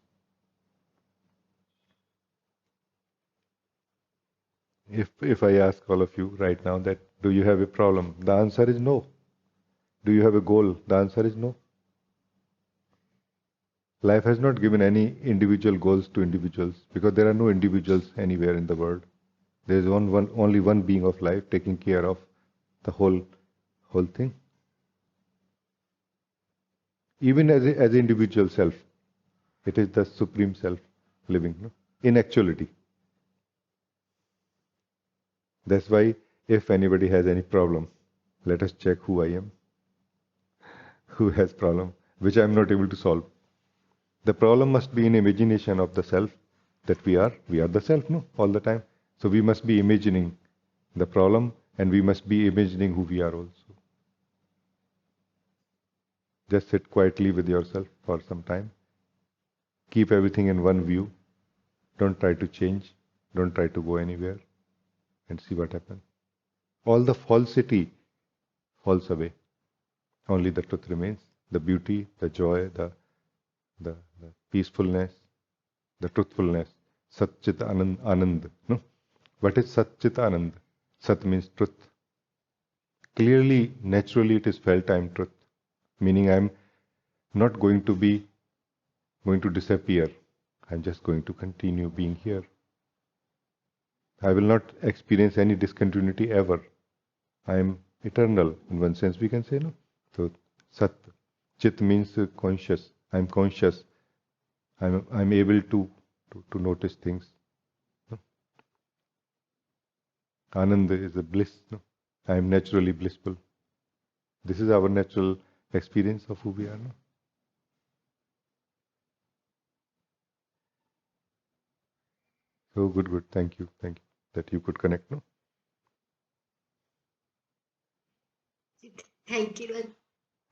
If I ask all of you right now that do you have a problem, the answer is no. Do you have a goal? The answer is no. Life has not given any individual goals to individuals because there are no individuals anywhere in the world. There is only one being of life taking care of the whole thing. Even as an individual self, it is the supreme self living, no? In actuality. That's why if anybody has any problem, let us check who I am, who has problem, which I am not able to solve. The problem must be in imagination of the self that we are the self, no, all the time. So we must be imagining the problem and we must be imagining who we are also. Just sit quietly with yourself for some time. Keep everything in one view. Don't try to change. Don't try to go anywhere and see what happens. All the falsity falls away. Only the truth remains. The beauty, the joy, the peacefulness, the truthfulness. Sat Chit Anand. No? What is Sat Chit Anand? Sat means truth. Clearly, naturally, it is felt I am truth. Meaning I am not going to disappear. I am just going to continue being here. I will not experience any discontinuity ever. I am eternal in one sense we can say, no? So Sat, Chit means conscious. I am conscious. I am able to notice things. No? Anand is a bliss. No? I am naturally blissful. This is our natural experience of who we are. No? So good. Thank you that you could connect. No. Thank you. And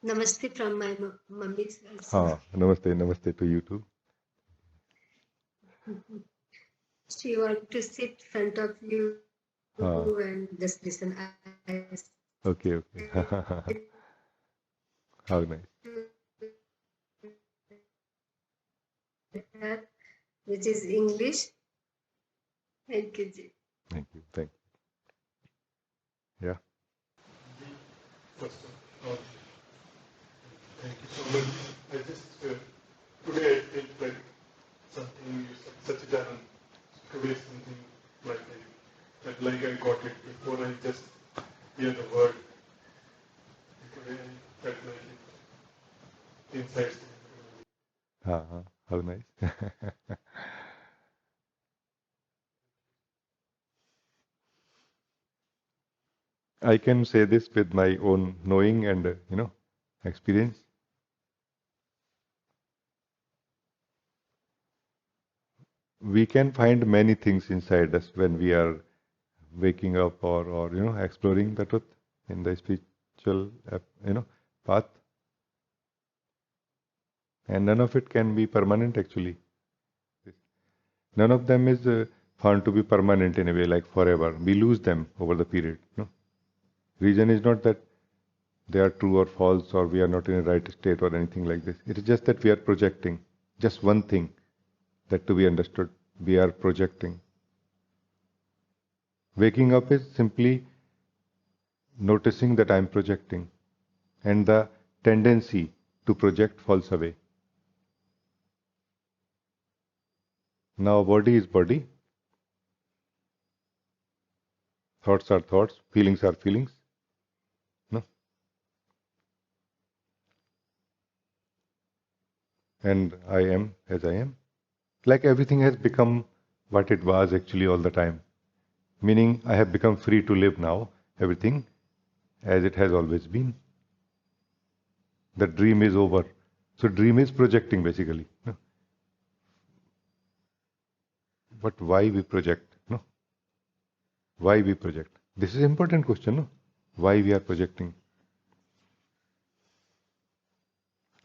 namaste from my mummy's also. Namaste to you too. She want to sit in front of you and just listen. Okay. How nice. Which is English. Thank you, Ji. Thank you. Yeah. First of all, thank you so much. I just, today I felt like something, such a done, today something like I got it before I just hear the word. Today I felt like inside. How nice. I can say this with my own knowing and experience. We can find many things inside us when we are waking up or exploring the truth in the spiritual path, and none of it can be permanent actually. None of them is found to be permanent in a way like forever. We lose them over the period. Reason is not that they are true or false or we are not in a right state or anything like this. It is just that we are projecting. Just one thing that to be understood, we are projecting. Waking up is simply noticing that I am projecting, and the tendency to project falls away. Now body is body, thoughts are thoughts, feelings are feelings. No? And I am as I am. Like everything has become what it was actually all the time. Meaning I have become free to live now, everything as it has always been. The dream is over. So dream is projecting basically. No? But why we project? No? Why we project? This is an important question, no? Why we are projecting?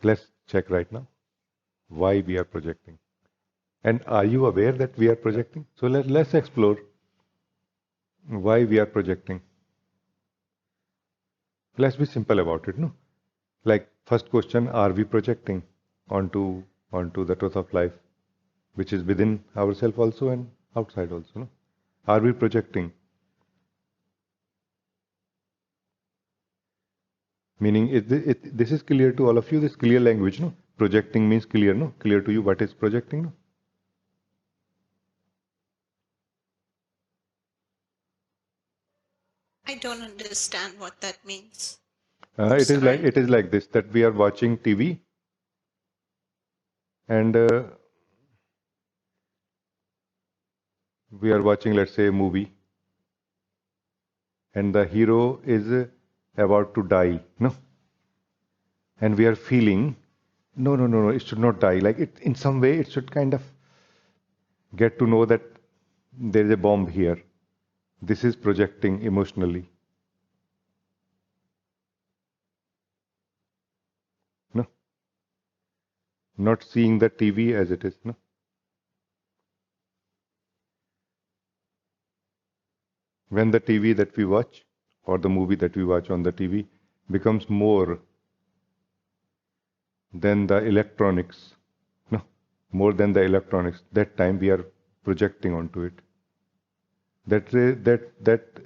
Let's check right now. Why we are projecting? And are you aware that we are projecting? So let's explore why we are projecting. Let's be simple about it, no? Like first question, are we projecting onto the truth of life, which is within ourselves also and outside also, no? Are we projecting? Meaning, this is clear to all of you, this clear language, no? Projecting means clear, no? Clear to you what is projecting, no? I don't understand what that means. It is like this, that we are watching TV and we are watching, let's say, a movie, and the hero is about to die, no? And we are feeling, no, it should not die. Like it, in some way, it should kind of get to know that there is a bomb here. This is projecting emotionally. No? Not seeing the TV as it is, no? When the TV that we watch or the movie that we watch on the TV becomes more than the electronics, no, more than the electronics, that time we are projecting onto it. That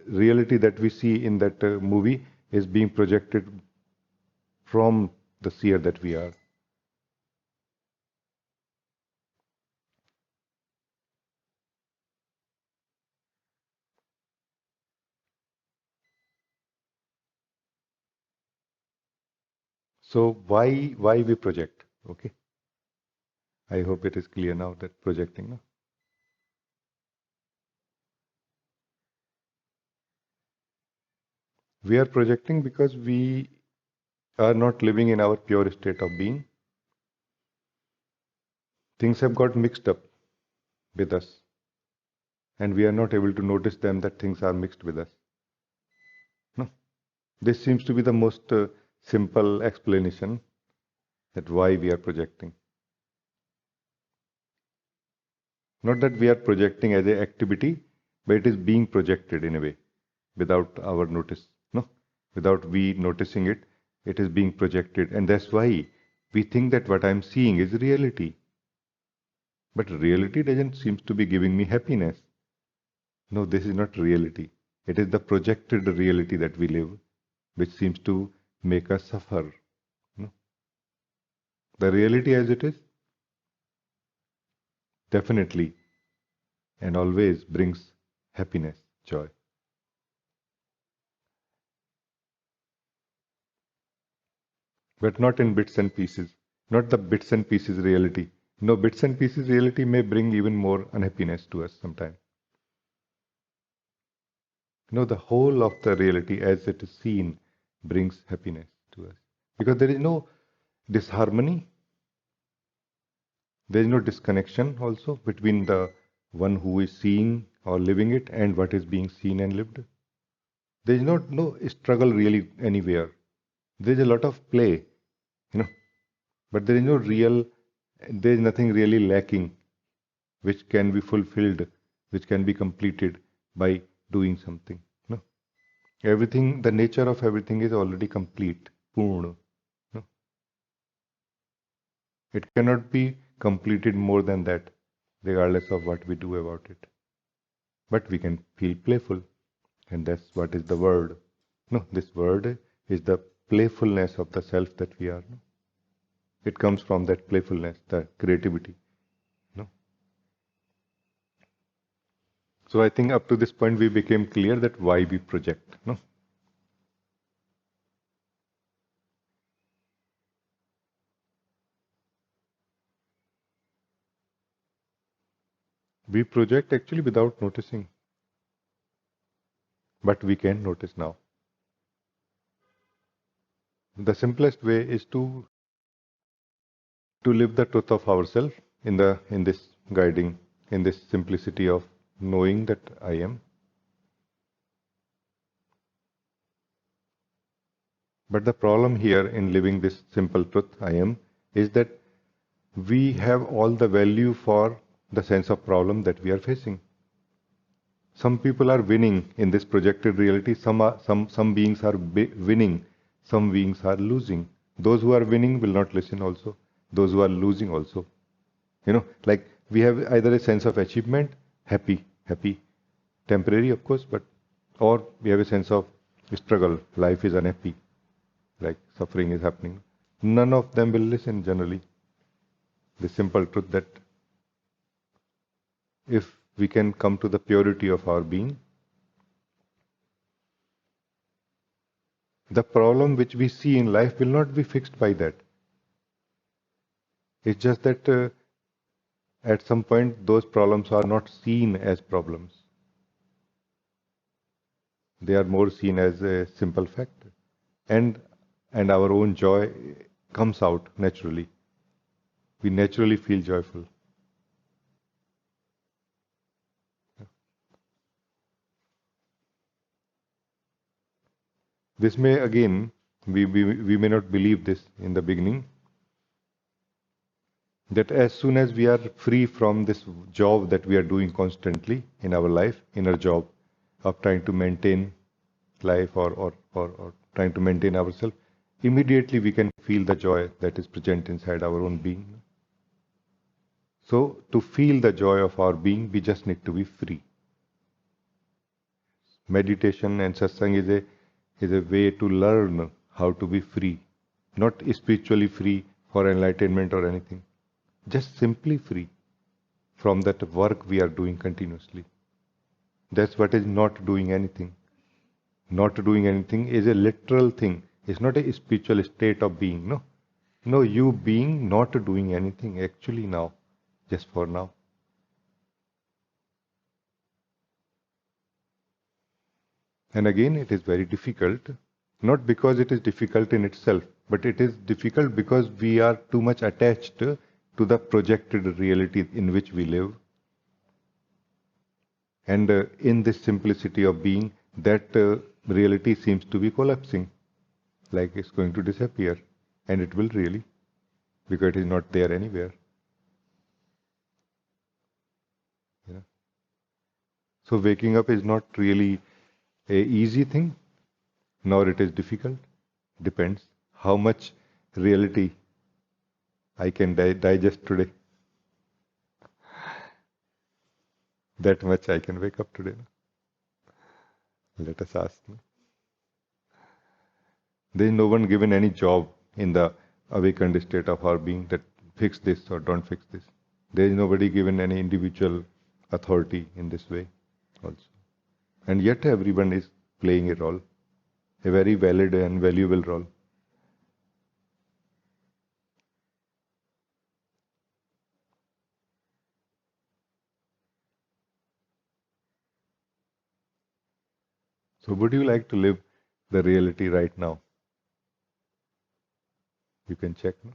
reality that we see in that movie is being projected from the seer that we are. So why we project? Okay, I hope it is clear now that projecting. No? We are projecting because we are not living in our pure state of being. Things have got mixed up with us, and we are not able to notice them that things are mixed with us. No, this seems to be the most simple explanation that why we are projecting. Not that we are projecting as an activity, but it is being projected in a way without our notice. No, without we noticing it, it is being projected, and that's why we think that what I'm seeing is reality. But reality doesn't seem to be giving me happiness. No, this is not reality. It is the projected reality that we live, which seems to make us suffer. No? The reality as it is definitely and always brings happiness, joy. But not in bits and pieces. Not the bits and pieces reality. No, bits and pieces reality may bring even more unhappiness to us sometimes. No, the whole of the reality as it is seen brings happiness to us. Because there is no disharmony, there is no disconnection also between the one who is seeing or living it and what is being seen and lived. There is no struggle really anywhere. There is a lot of play, you know, but there is no real, there is nothing really lacking which can be fulfilled, which can be completed by doing something. No, everything, the nature of everything is already complete, purna. No, it cannot be completed more than that, regardless of what we do about it. But we can feel playful, and that's what is the word. No, this word is the playfulness of the self that we are. No? It comes from that playfulness, the creativity. No? So I think up to this point we became clear that why we project. No? We project actually without noticing, but we can notice now. The simplest way is to live the truth of ourselves in this guiding, in this simplicity of knowing that I am. But the problem here in living this simple truth, I am, is that we have all the value for the sense of problem that we are facing. Some people are winning in this projected reality. Some beings are winning. Some beings are losing. Those who are winning will not listen also. Those who are losing also. Like we have either a sense of achievement, happy, temporary of course, or we have a sense of struggle, life is unhappy, like suffering is happening. None of them will listen generally. The simple truth that if we can come to the purity of our being, the problem which we see in life will not be fixed by that. It's just that at some point those problems are not seen as problems. They are more seen as a simple fact. And our own joy comes out naturally. We naturally feel joyful. This may again, we may not believe this in the beginning, that as soon as we are free from this job that we are doing constantly in our life, inner job of trying to maintain life or trying to maintain ourselves, immediately we can feel the joy that is present inside our own being. So to feel the joy of our being, we just need to be free. Meditation and satsang is a way to learn how to be free, not spiritually free for enlightenment or anything, just simply free from that work we are doing continuously. That's what is not doing anything. Not doing anything is a literal thing. It's not a spiritual state of being, no. No, you being not doing anything actually now, just for now. And again, it is very difficult, not because it is difficult in itself, but it is difficult because we are too much attached to the projected reality in which we live. And in this simplicity of being, that reality seems to be collapsing, like it's going to disappear. And it will really, because it is not there anywhere. Yeah. So waking up is not really a easy thing, nor it is difficult. Depends how much reality I can digest today. That much I can wake up today. Let us ask. There is no one given any job in the awakened state of our being that fix this or don't fix this. There is nobody given any individual authority in this way also. And yet everyone is playing a role, a very valid and valuable role. So would you like to live the reality right now? You can check. No?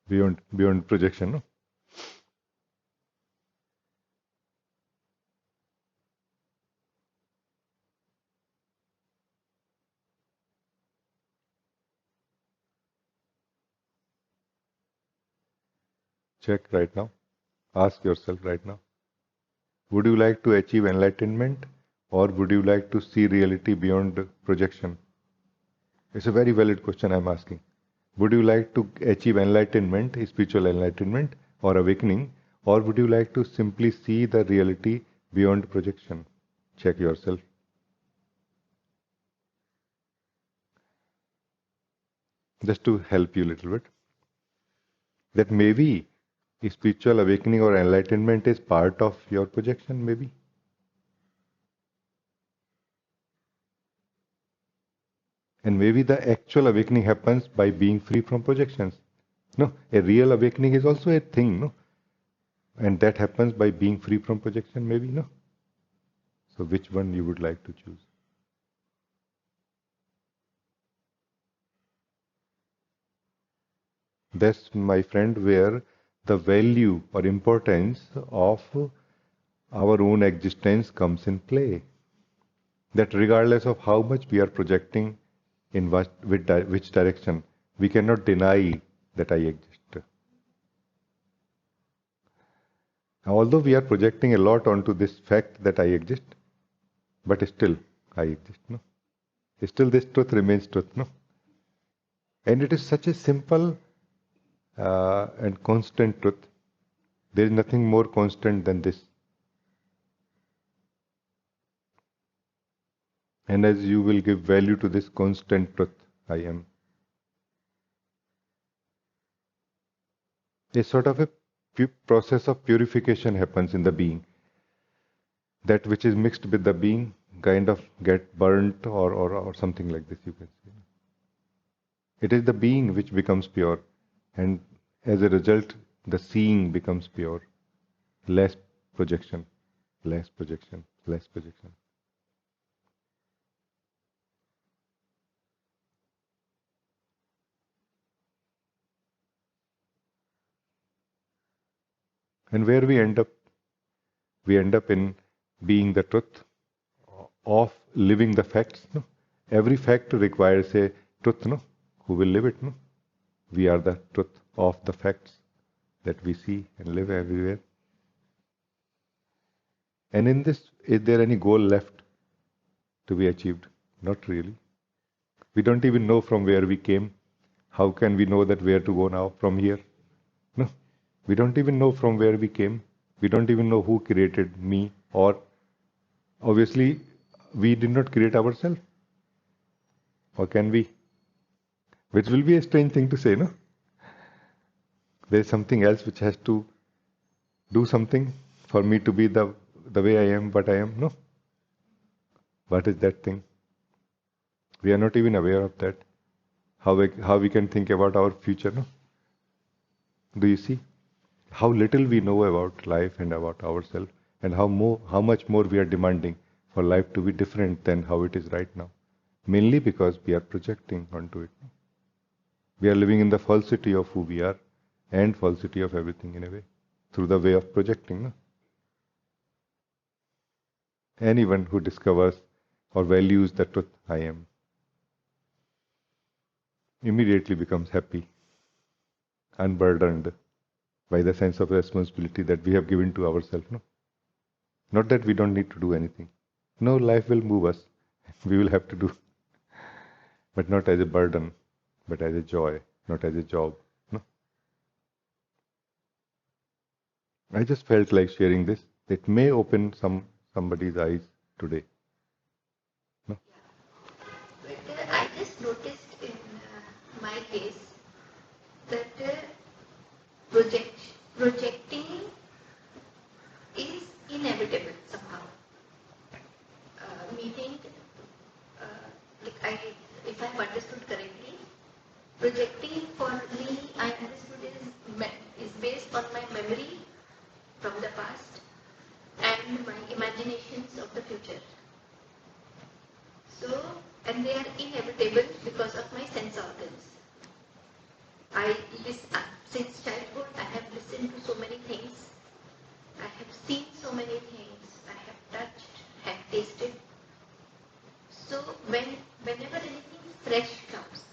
Beyond projection. No? Check right now. Ask yourself right now. Would you like to achieve enlightenment, or would you like to see reality beyond projection? It's a very valid question I'm asking. Would you like to achieve enlightenment, spiritual enlightenment or awakening, or would you like to simply see the reality beyond projection? Check yourself. Just to help you a little bit. That maybe spiritual awakening or enlightenment is part of your projection, maybe. And maybe the actual awakening happens by being free from projections. No, a real awakening is also a thing, no? And that happens by being free from projection, maybe, no? So which one you would like to choose? That's, my friend, where the value or importance of our own existence comes in play. That regardless of how much we are projecting in which direction, we cannot deny that I exist. Although we are projecting a lot onto this fact that I exist, but still I exist, no? Still this truth remains truth, no? And it is such a simple and constant truth. There is nothing more constant than this. And as you will give value to this constant truth, I am, a sort of a process of purification happens in the being. That which is mixed with the being kind of get burnt or something like this, you can say. It is the being which becomes pure, and as a result, the seeing becomes pure. Less projection, less projection, less projection. And where we end up in being the truth of living the facts. No? Every fact requires a truth, no? Who will live it, no? We are the truth of the facts that we see and live everywhere. And in this, is there any goal left to be achieved? Not really. We don't even know from where we came. How can we know that where to go now from here? No. We don't even know from where we came. We don't even know who created me, or obviously we did not create ourselves. Or can we? Which will be a strange thing to say, no? There is something else which has to do something for me to be the way I am, what I am. No. What is that thing? We are not even aware of that. How we can think about our future, no? Do you see? How little we know about life and about ourselves, and how much more we are demanding for life to be different than how it is right now. Mainly because we are projecting onto it. We are living in the falsity of who we are and falsity of everything in a way, through the way of projecting. No? Anyone who discovers or values the truth I am immediately becomes happy, unburdened by the sense of responsibility that we have given to ourselves. No? Not that we don't need to do anything. No, life will move us. We will have to do. But not as a burden, but as a joy, not as a job. No? I just felt like sharing this. It may open somebody's eyes today. No? But I just noticed in my case that projecting is inevitable somehow. Meaning, if I've understood correctly, projecting for me, I understood is based on my memory from the past and my imaginations of the future. So, and they are inevitable because of my sense organs. Since childhood, I have listened to so many things. I have seen so many things. I have touched, have tasted. So, whenever anything fresh comes,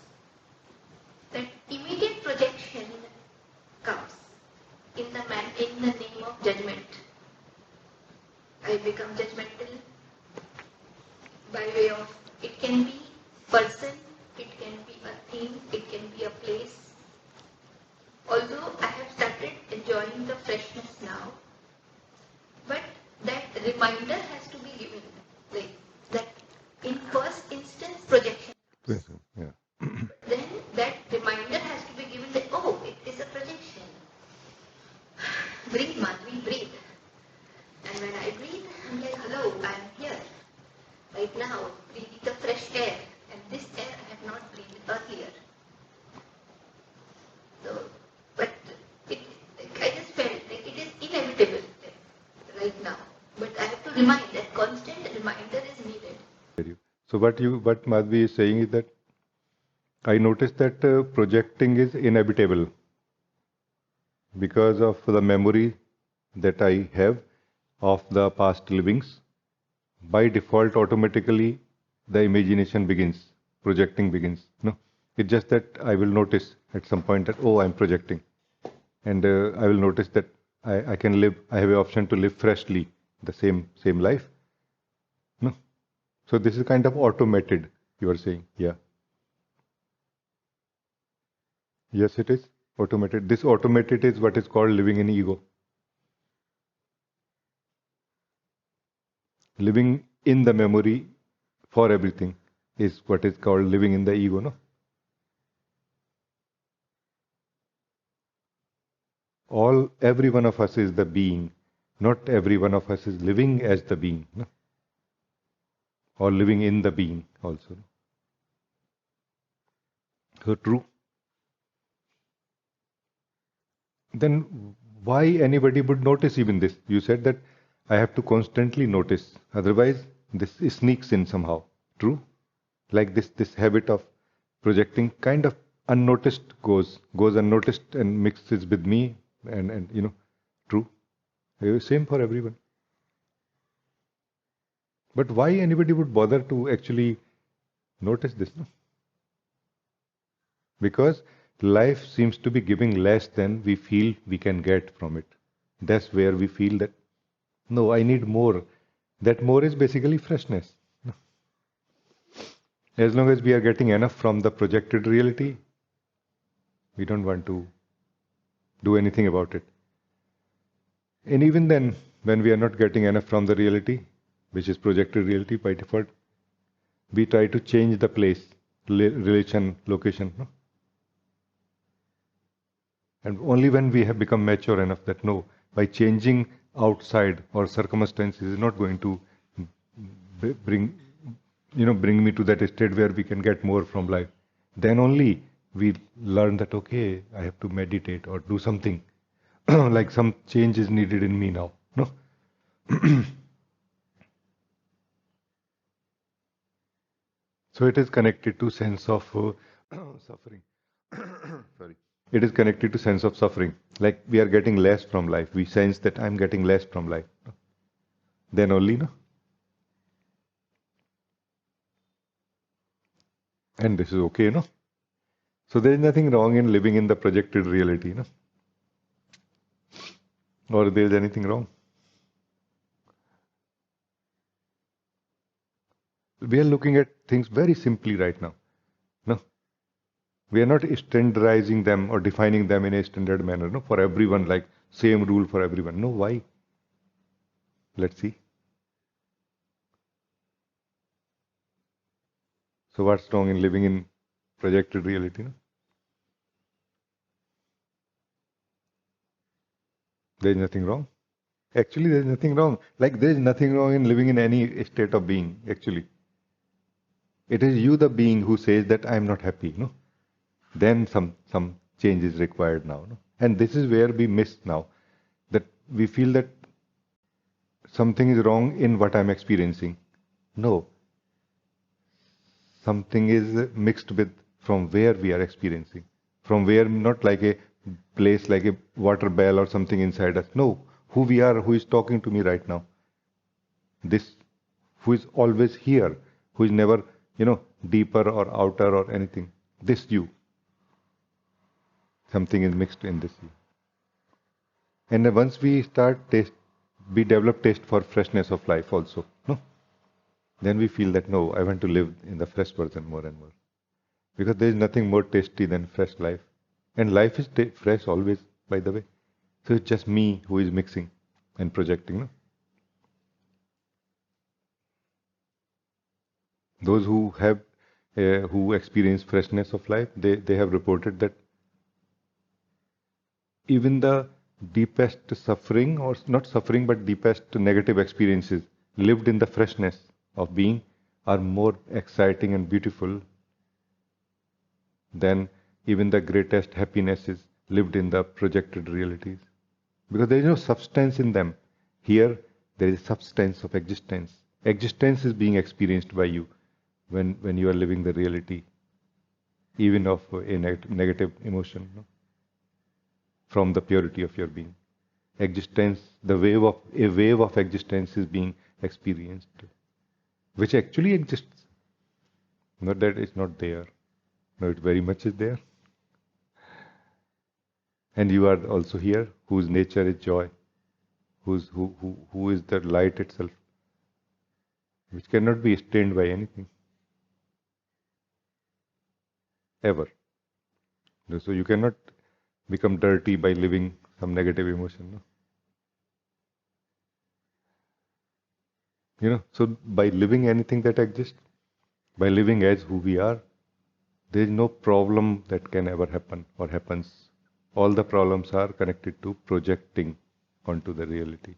that immediate projection comes in the name of judgment. I become judgmental by way of, it can be person, it can be a thing, it can be a place. Although I have started enjoying the freshness now, but that reminder has to be given, like that in first instance projection. Yeah. Then that reminder has to be given that, oh, it is a projection. Breathe, Madhvi, breathe. And when I breathe, I'm like, hello, I'm here. Right now, breathing the fresh air. And this air I have not breathed earlier. So, but I just felt like it is inevitable right now. But I have to remind that constant reminder is needed. So what Madhvi is saying is that I noticed that projecting is inevitable. because of the memory that I have of the past livings. By default, automatically, the imagination begins, projecting begins. No, it's just that I will notice at some point that, oh, I'm projecting. And I will notice that I can live, I have an option to live freshly the same life. No. So this is kind of automated, you are saying. Yeah. Yes, it is automated. This automated is what is called living in ego. Living in the memory for everything is what is called living in the ego, no? Every one of us is the being. Not every one of us is living as the being, no? Or living in the being also. So true. Then why anybody would notice even this? You said that I have to constantly notice. Otherwise, this sneaks in somehow. True? Like this habit of projecting kind of unnoticed goes unnoticed and mixes with me and true. Same for everyone. But why anybody would bother to actually notice this? No? Because life seems to be giving less than we feel we can get from it. That's where we feel that, no, I need more. That more is basically freshness. As long as we are getting enough from the projected reality, we don't want to do anything about it. And even then, when we are not getting enough from the reality, which is projected reality by default, we try to change the place, relation, location. No? And only when we have become mature enough that no, by changing outside or circumstances is not going to bring me to that state where we can get more from life. Then only we learn that, okay, I have to meditate or do something. Like some change is needed in me now. No? So it is connected to sense of suffering. Sorry. It is connected to sense of suffering. Like we are getting less from life. We sense that I'm getting less from life. Then only, no? And this is okay, no? So there is nothing wrong in living in the projected reality, no? Or there is anything wrong? We are looking at things very simply right now. No? We are not standardizing them or defining them in a standard manner, no? For everyone, like same rule for everyone. No, why? Let's see. So what's wrong in living in projected reality, no? There is nothing wrong. Actually, there is nothing wrong. Like there is nothing wrong in living in any state of being, actually. It is you, the being, who says that I am not happy, no? Then some change is required now, no? And this is where we miss now. That we feel that something is wrong in what I'm experiencing. No. Something is mixed with from where we are experiencing. From where, not like a place like a water bell or something inside us. No. Who we are, who is talking to me right now. This, who is always here, who is never, deeper or outer or anything. This you. Something is mixed in this you. And then once we we develop taste for freshness of life also. No? Then we feel that no, I want to live in the fresh version more and more. Because there is nothing more tasty than fresh life. And life is fresh always, by the way. So it's just me who is mixing and projecting. No? Those who experience freshness of life, they have reported that even the deepest suffering, or not suffering, but deepest negative experiences lived in the freshness of being are more exciting and beautiful than even the greatest happinesses lived in the projected realities. Because there is no substance in them. Here, there is substance of existence. Existence is being experienced by you when you are living the reality, even of a negative emotion. No? from the purity of your being. Existence, a wave of existence is being experienced, which actually exists. Not that it's not there. No, it very much is there. And you are also here, whose nature is joy, who is the light itself, which cannot be stained by anything, ever. So you cannot become dirty by living some negative emotion. No? So by living anything that exists, by living as who we are, there is no problem that can ever happen or happens. All the problems are connected to projecting onto the reality.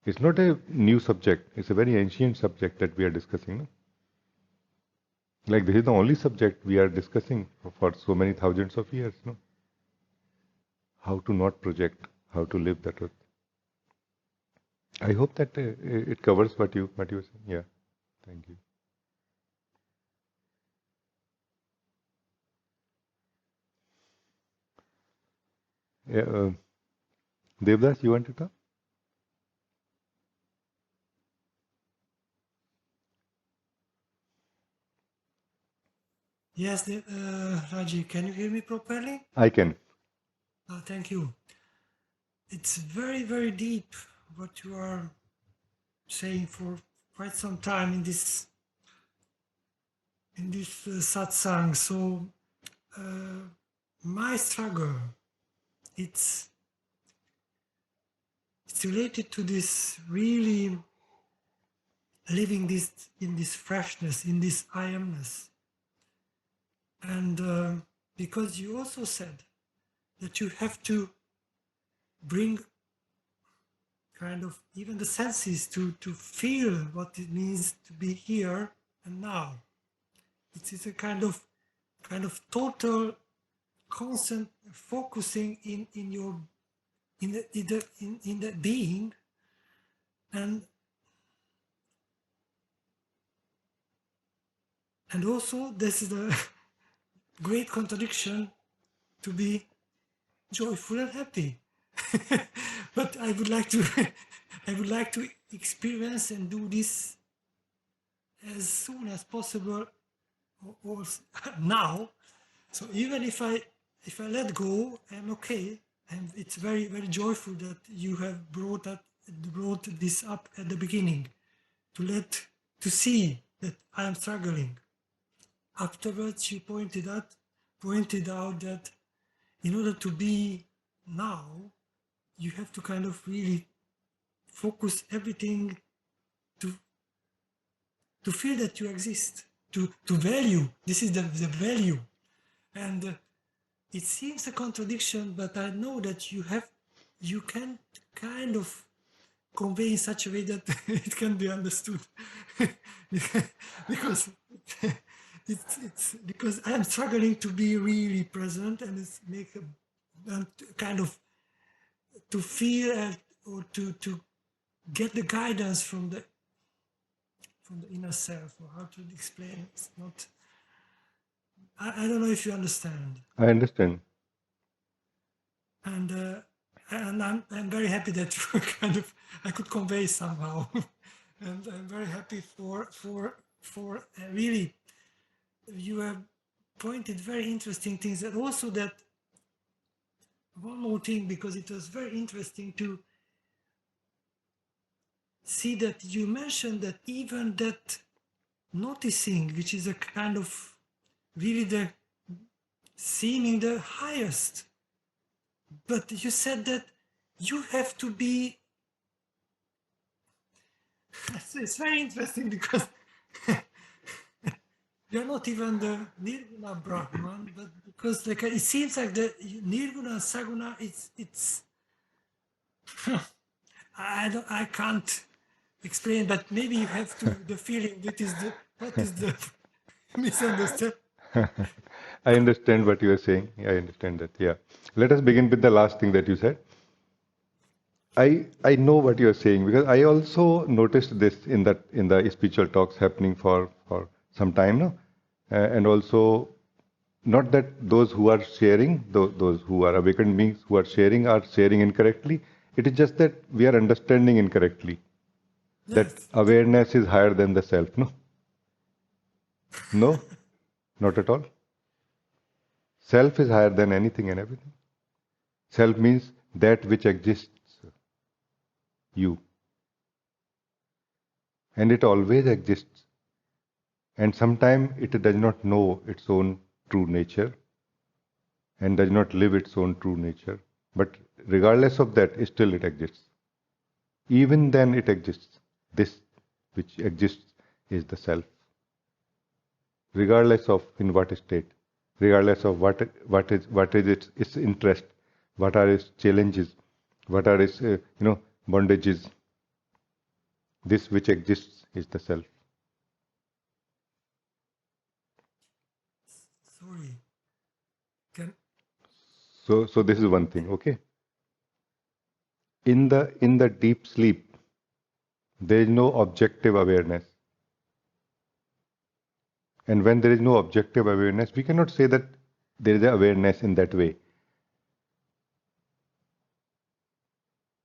It's not a new subject, it's a very ancient subject that we are discussing. No? Like this is the only subject we are discussing for so many thousands of years. No? How to not project, how to live the truth. I hope that it covers what you were saying. Yeah, thank you. Yeah, Devdas, you want to talk? Yes, Rajee, can you hear me properly? I can. Thank you. It's very, very deep what you are saying for quite some time in this satsang. So my struggle, it's related to this really living this in this freshness, in this I amness. And because you also said that you have to bring kind of even the senses to feel what it means to be here and now. It is a kind of total constant focusing in the being, and also this is a great contradiction to be joyful and happy. But I would like to experience and do this as soon as possible, or now. So even if I let go, I'm okay, and it's very, very joyful that you have brought this up at the beginning, to see that I am struggling. Afterwards, you pointed out that in order to be now, you have to kind of really focus everything to feel that you exist, to value. This is the value. And it seems a contradiction, but I know that you can kind of convey in such a way that it can be understood. because it's because I'm struggling to be really present, and it's and kind of to feel or to get the guidance from the inner self, or how to explain. It's not. I don't know if you understand. I understand. And I'm very happy that you I could convey somehow, and I'm very happy for really you have pointed very interesting things, and also that one more thing, because it was very interesting to see that you mentioned that even that noticing, which is a kind of really the seeming the highest, but you said that you have to be. It's very interesting because you're not even the Nirguna Brahman, but because like it seems like the Nirguna Saguna, it's I can't explain, but maybe you have to the feeling that is what is the misunderstanding. I understand what you are saying. I understand that. Yeah. Let us begin with the last thing that you said. I know what you are saying, because I also noticed this in the spiritual talks happening for some time now, and also not that those who are sharing, those who are awakened beings who are sharing incorrectly. It is just that we are understanding incorrectly. That Yes. awareness is higher than the self. No? No? Not at all. Self is higher than anything and everything. Self means that which exists, you. And it always exists. And sometimes it does not know its own true nature and does not live its own true nature. But regardless of that, still it exists. Even then it exists. This which exists is the self. Regardless of in what state, regardless of what is its interest, what are its challenges, what are its bondages, this which exists is the self. Sorry. Can So this is one thing, okay? In the deep sleep, there is no objective awareness. And when there is no objective awareness, we cannot say that there is awareness in that way.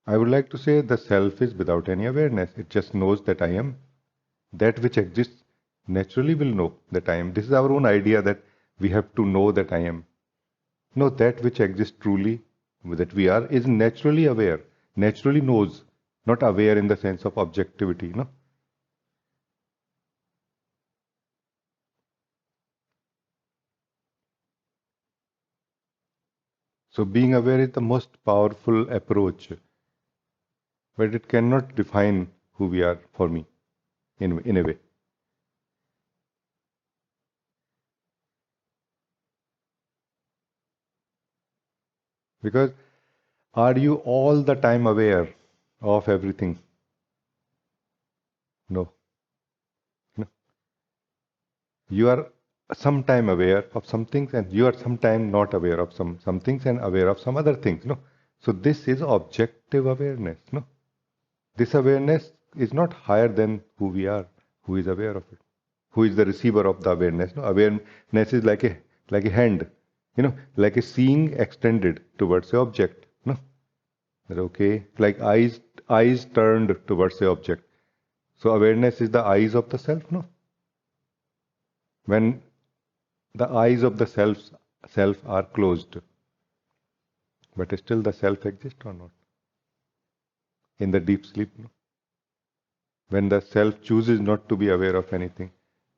I would like to say the self is without any awareness. It just knows that I am. That which exists naturally will know that I am. This is our own idea that we have to know that I am. No, that which exists truly, that we are, is naturally aware, naturally knows, not aware in the sense of objectivity. No. So being aware is the most powerful approach, but it cannot define who we are for me, in a way. Because are you all the time aware of everything? No. No. You are sometime aware of some things and you are sometime not aware of some things and aware of some other things. No. So this is objective awareness. No. This awareness is not higher than who we are, who is aware of it, who is the receiver of the awareness. No. Awareness is like a hand, like a seeing extended towards the object. No. Okay, like eyes turned towards the object. So awareness is the eyes of the self. No. When the eyes of the self are closed, but still the self exists or not? In the deep sleep, no? When the self chooses not to be aware of anything,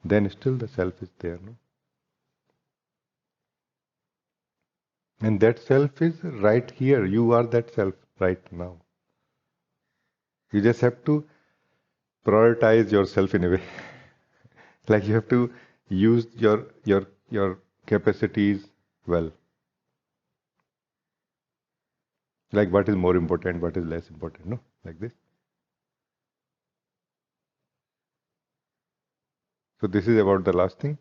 then still the self is there, no? And that self is right here. You are that self right now. You just have to prioritize yourself in a way. Like you have to use your capacities well. Like what is more important, what is less important, no? Like this. So this is about the last thing.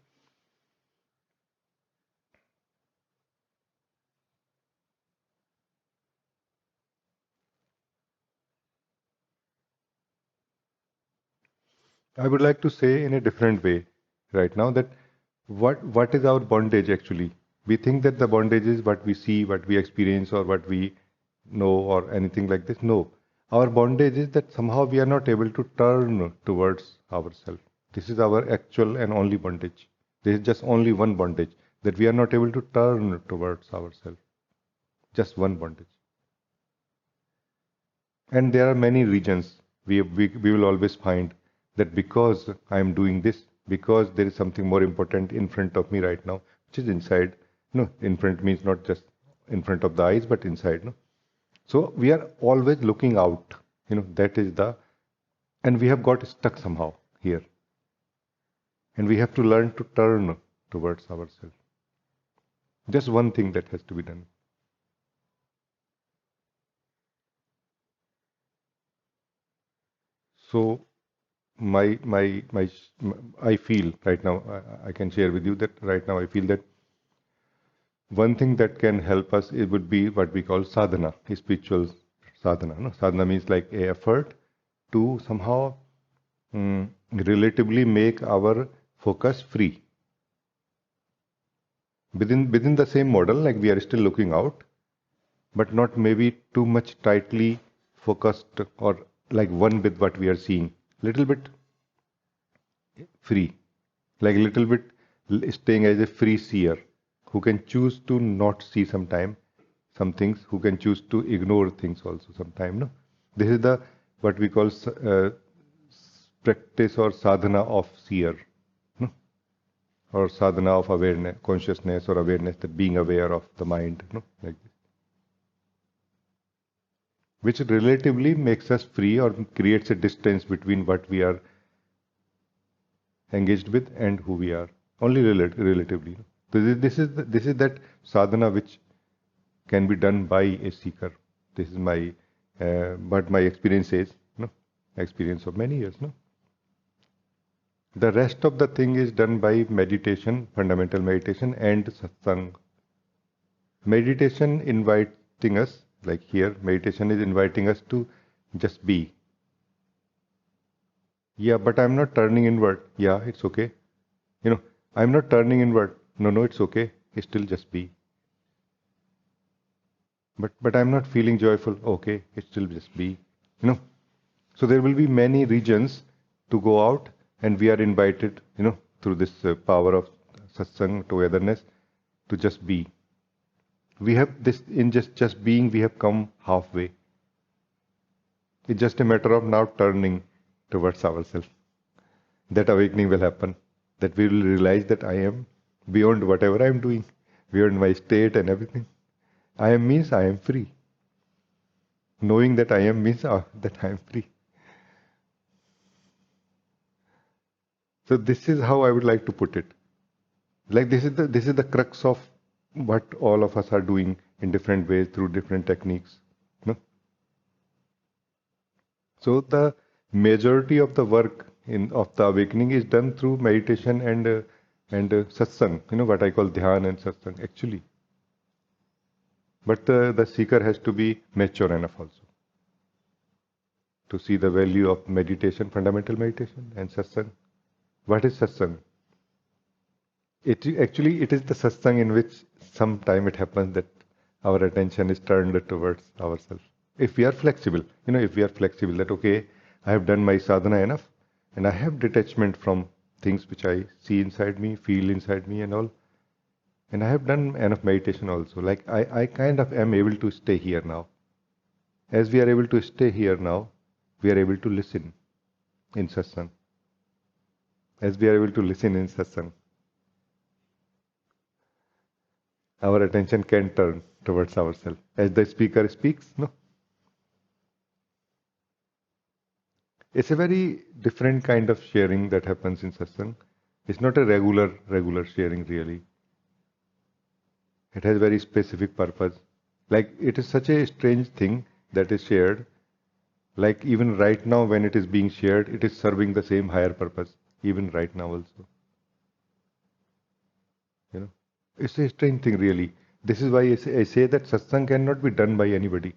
I would like to say in a different way right now that what is our bondage actually? We think that the bondage is what we see, what we experience, or what we know, or anything like this. No. Our bondage is that somehow we are not able to turn towards ourselves. This is our actual and only bondage. There is just only one bondage, that we are not able to turn towards ourselves. Just one bondage. And there are many regions we will always find that because I am doing this, because there is something more important in front of me right now, which is inside. No, in front means not just in front of the eyes, but inside. No, so we are always looking out. That is and we have got stuck somehow here, and we have to learn to turn towards ourselves. Just one thing that has to be done. So my I feel right now, I can share with you that right now I feel that one thing that can help us, it would be what we call sadhana, spiritual sadhana. No? Sadhana means like a effort to somehow relatively make our focus free. within the same model, like we are still looking out, but not maybe too much tightly focused or like one with what we are seeing. Little bit free, like little bit staying as a free seer who can choose to not see some things, who can choose to ignore things also sometime. No, this is the what we call practice or sadhana of seer, no? Or sadhana of awareness, consciousness or awareness, that being aware of the mind, no? Like this, which relatively makes us free or creates a distance between what we are engaged with and who we are, only relatively. So this is that sadhana which can be done by a seeker. This is my what my experience is, no, experience of many years, no. The rest of the thing is done by meditation, fundamental meditation, and satsang. Meditation inviting us, like here, meditation is inviting us to just be. Yeah, but I'm not turning inward. Yeah, it's okay. I'm not turning inward. No, it's okay. Still just be. But I'm not feeling joyful. Okay, it still just be. So there will be many regions to go out, and we are invited, through this power of satsang, togetherness, to just be. We have this in just being. We have come halfway. It's just a matter of now turning towards ourselves. That awakening will happen. That we will realize that I am beyond whatever I am doing, beyond my state and everything. I am means I am free. Knowing that I am means that I am free. So this is how I would like to put it. Like this is the crux of what all of us are doing in different ways through different techniques. No? So the majority of the work of the awakening is done through meditation and satsang. What I call dhyan and satsang actually. But the seeker has to be mature enough also to see the value of meditation, fundamental meditation, and satsang. What is satsang? It is the satsang in which sometime it happens that our attention is turned towards ourselves. If we are flexible, that okay, I have done my sadhana enough, and I have detachment from things which I see inside me, feel inside me, and all. And I have done enough meditation also. Like I kind of am able to stay here now. As we are able to stay here now, we are able to listen in satsang. As we are able to listen in satsang, our attention can turn towards ourselves. As the speaker speaks, no? It's a very different kind of sharing that happens in satsang. It's not a regular sharing really. It has very specific purpose. Like it is such a strange thing that is shared. Like even right now when it is being shared, it is serving the same higher purpose. Even right now also. It's a strange thing really. This is why I say that satsang cannot be done by anybody.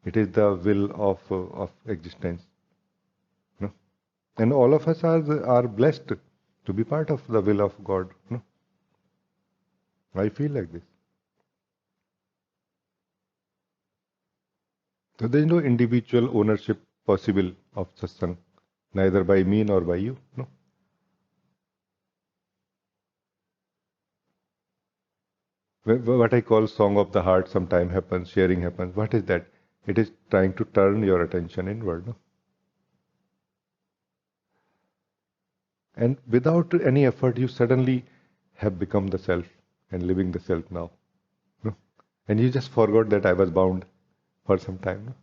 It is the will of existence. No? And all of us are blessed to be part of the will of God. No? I feel like this. So there is no individual ownership possible of satsang, neither by me nor by you. No. What I call song of the heart sometime happens, sharing happens. What is that? It is trying to turn your attention inward. No? And without any effort, you suddenly have become the self and living the self now. No? And you just forgot that I was bound for some time. No?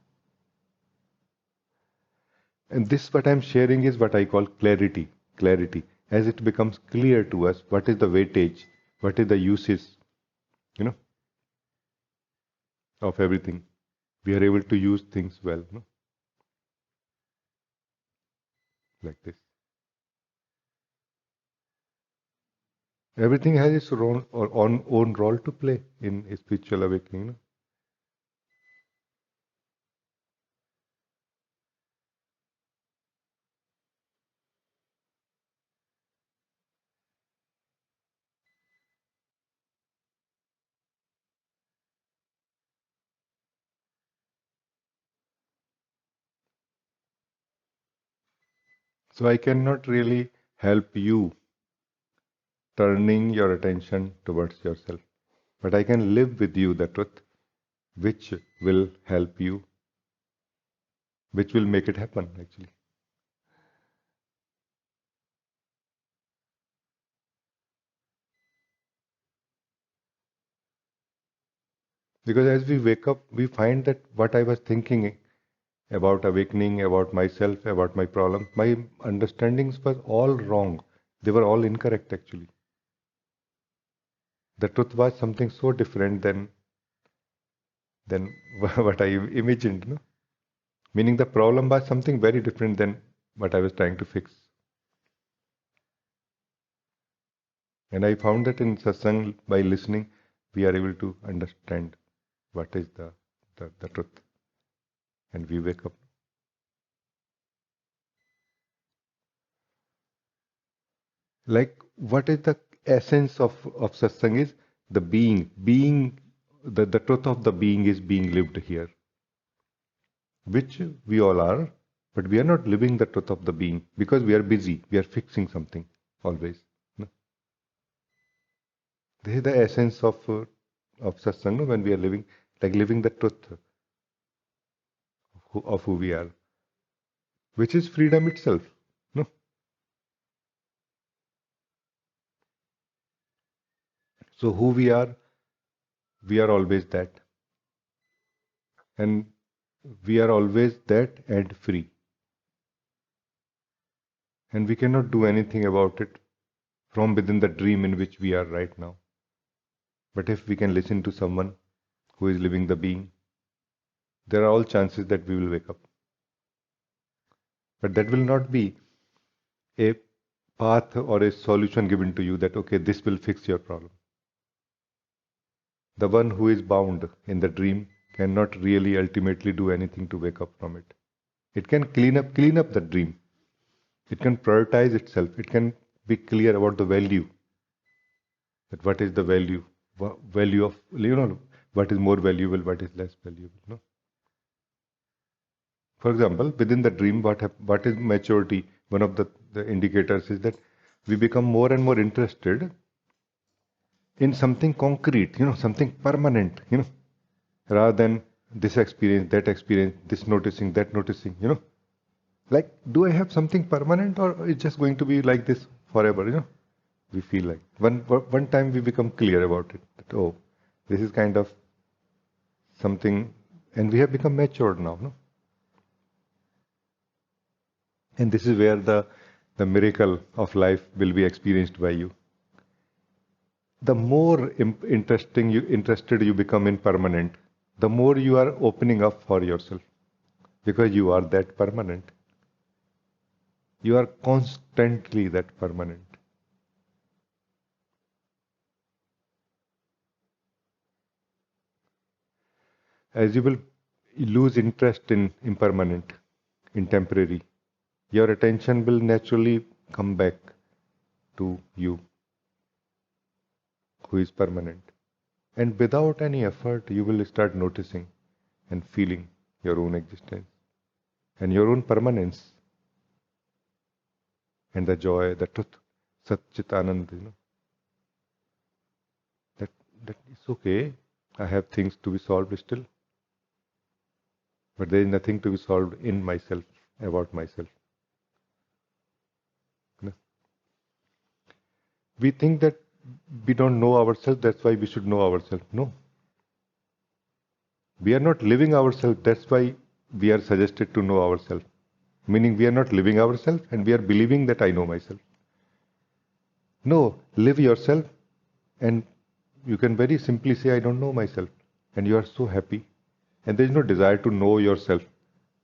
And this, what I'm sharing, is what I call clarity. Clarity. As it becomes clear to us, what is the weightage, what is the uses, of everything. We are able to use things well, no? Like this. Everything has its own role to play in a spiritual awakening. No? So I cannot really help you turning your attention towards yourself. But I can live with you the truth, which will help you, which will make it happen actually. Because as we wake up, we find that what I was thinking about awakening, about myself, about my problem, my understandings were all wrong. They were all incorrect actually. The truth was something so different than what I imagined. No? Meaning the problem was something very different than what I was trying to fix. And I found that in satsang, by listening, we are able to understand what is the truth. And we wake up. Like, what is the essence of satsang is the being. The truth of the being is being lived here, which we all are, but we are not living the truth of the being because we are busy. We are fixing something always. No? This is the essence of satsang, no? When we are living, like living the truth of who we are, which is freedom itself. No? So who we are always that. And we are always that and free. And we cannot do anything about it from within the dream in which we are right now. But if we can listen to someone who is living the being, there are all chances that we will wake up. But that will not be a path or a solution given to you that, okay, this will fix your problem. The one who is bound in the dream cannot really ultimately do anything to wake up from it. It can clean up the dream. It can prioritize itself. It can be clear about the value. That what is the value of, what is more valuable, what is less valuable. No? For example, within the dream, what is maturity? One of the indicators is that we become more and more interested in something concrete, something permanent, rather than this experience, this noticing, that noticing. Like, do I have something permanent or it's just going to be like this forever? We feel like one time we become clear about it. That, oh, this is kind of something, and we have become matured now. No? And this is where the miracle of life will be experienced by you. The more interested you become in permanent, the more you are opening up for yourself, because you are that permanent. You are constantly that permanent. As you will lose interest in impermanent, in temporary, your attention will naturally come back to you, who is permanent. And without any effort, you will start noticing and feeling your own existence and your own permanence and the joy, the truth, Sat Chit Anand, that it's okay. I have things to be solved still. But there is nothing to be solved in myself, about myself. We think that we don't know ourselves, that's why we should know ourselves. No. We are not living ourselves, that's why we are suggested to know ourselves. Meaning we are not living ourselves and we are believing that I know myself. No, live yourself and you can very simply say, I don't know myself. And you are so happy. And there is no desire to know yourself.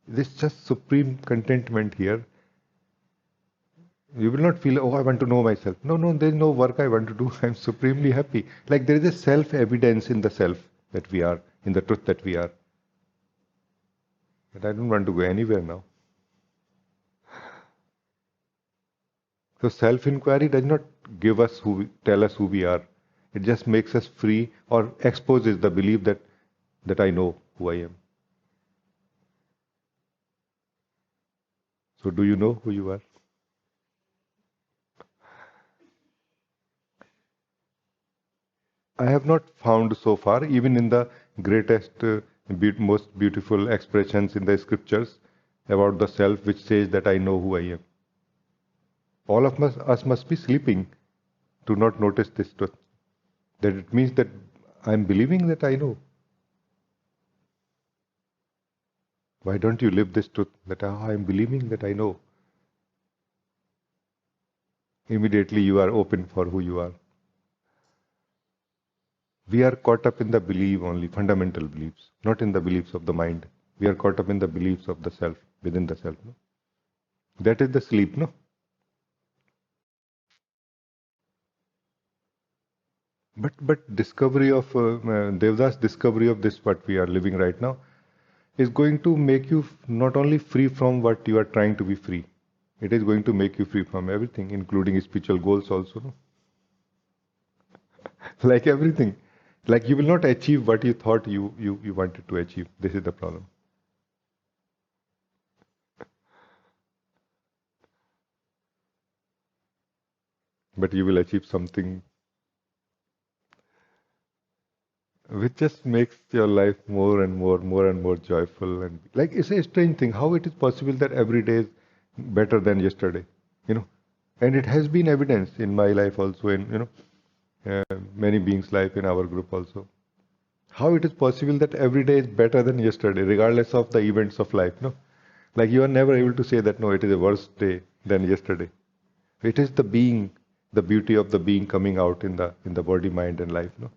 This is just supreme contentment here. You will not feel, oh, I want to know myself. No, there is no work I want to do. I am supremely happy. Like there is a self-evidence in the self that we are, in the truth that we are. But I don't want to go anywhere now. So self-inquiry does not tell us who we are. It just makes us free or exposes the belief that I know who I am. So do you know who you are? I have not found so far, even in the greatest, most beautiful expressions in the scriptures about the self, which says that I know who I am. All of us must be sleeping to not notice this truth. That it means that I'm believing that I know. Why don't you live this truth that I'm believing that I know? Immediately you are open for who you are. We are caught up in the belief only, fundamental beliefs, not in the beliefs of the mind. We are caught up in the beliefs of the self, within the self. No? That is the sleep, no? But discovery of Devdas' discovery of this, what we are living right now, is going to make you not only free from what you are trying to be free. It is going to make you free from everything, including spiritual goals also. No? Like everything. Like you will not achieve what you thought you wanted to achieve. This is the problem. But you will achieve something which just makes your life more and more joyful. And like it's a strange thing how it is possible that every day is better than yesterday, you know. And it has been evidenced in my life also, in many beings' life in our group also. How it is possible that every day is better than yesterday, regardless of the events of life, no? Like you are never able to say that no, it is a worse day than yesterday. It is the being, the beauty of the being coming out in the body, mind, and life, no?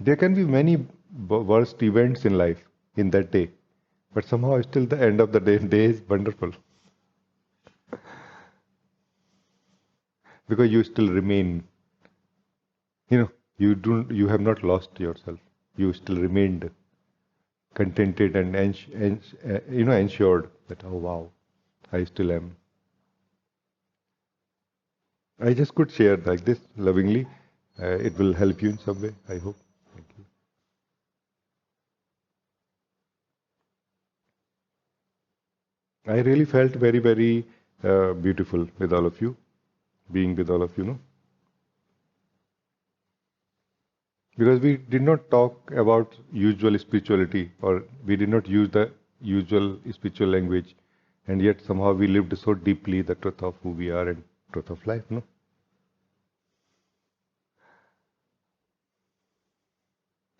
There can be many worst events in life in that day, but somehow still the end of the day is wonderful because you still remain. You have not lost yourself. You still remained contented and ensured that oh wow, I still am. I just could share like this lovingly. It will help you in some way, I hope. Thank you. I really felt very, very beautiful with all of you, being with all of you, no? Because we did not talk about usual spirituality or we did not use the usual spiritual language, and yet somehow we lived so deeply the truth of who we are and truth of life, no?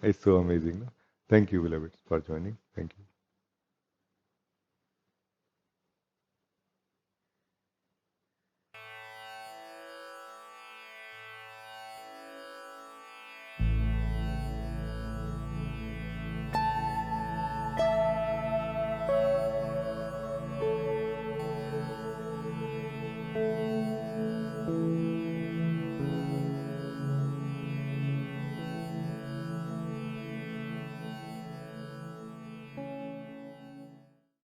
It's so amazing, no? Thank you, beloveds, for joining. Thank you.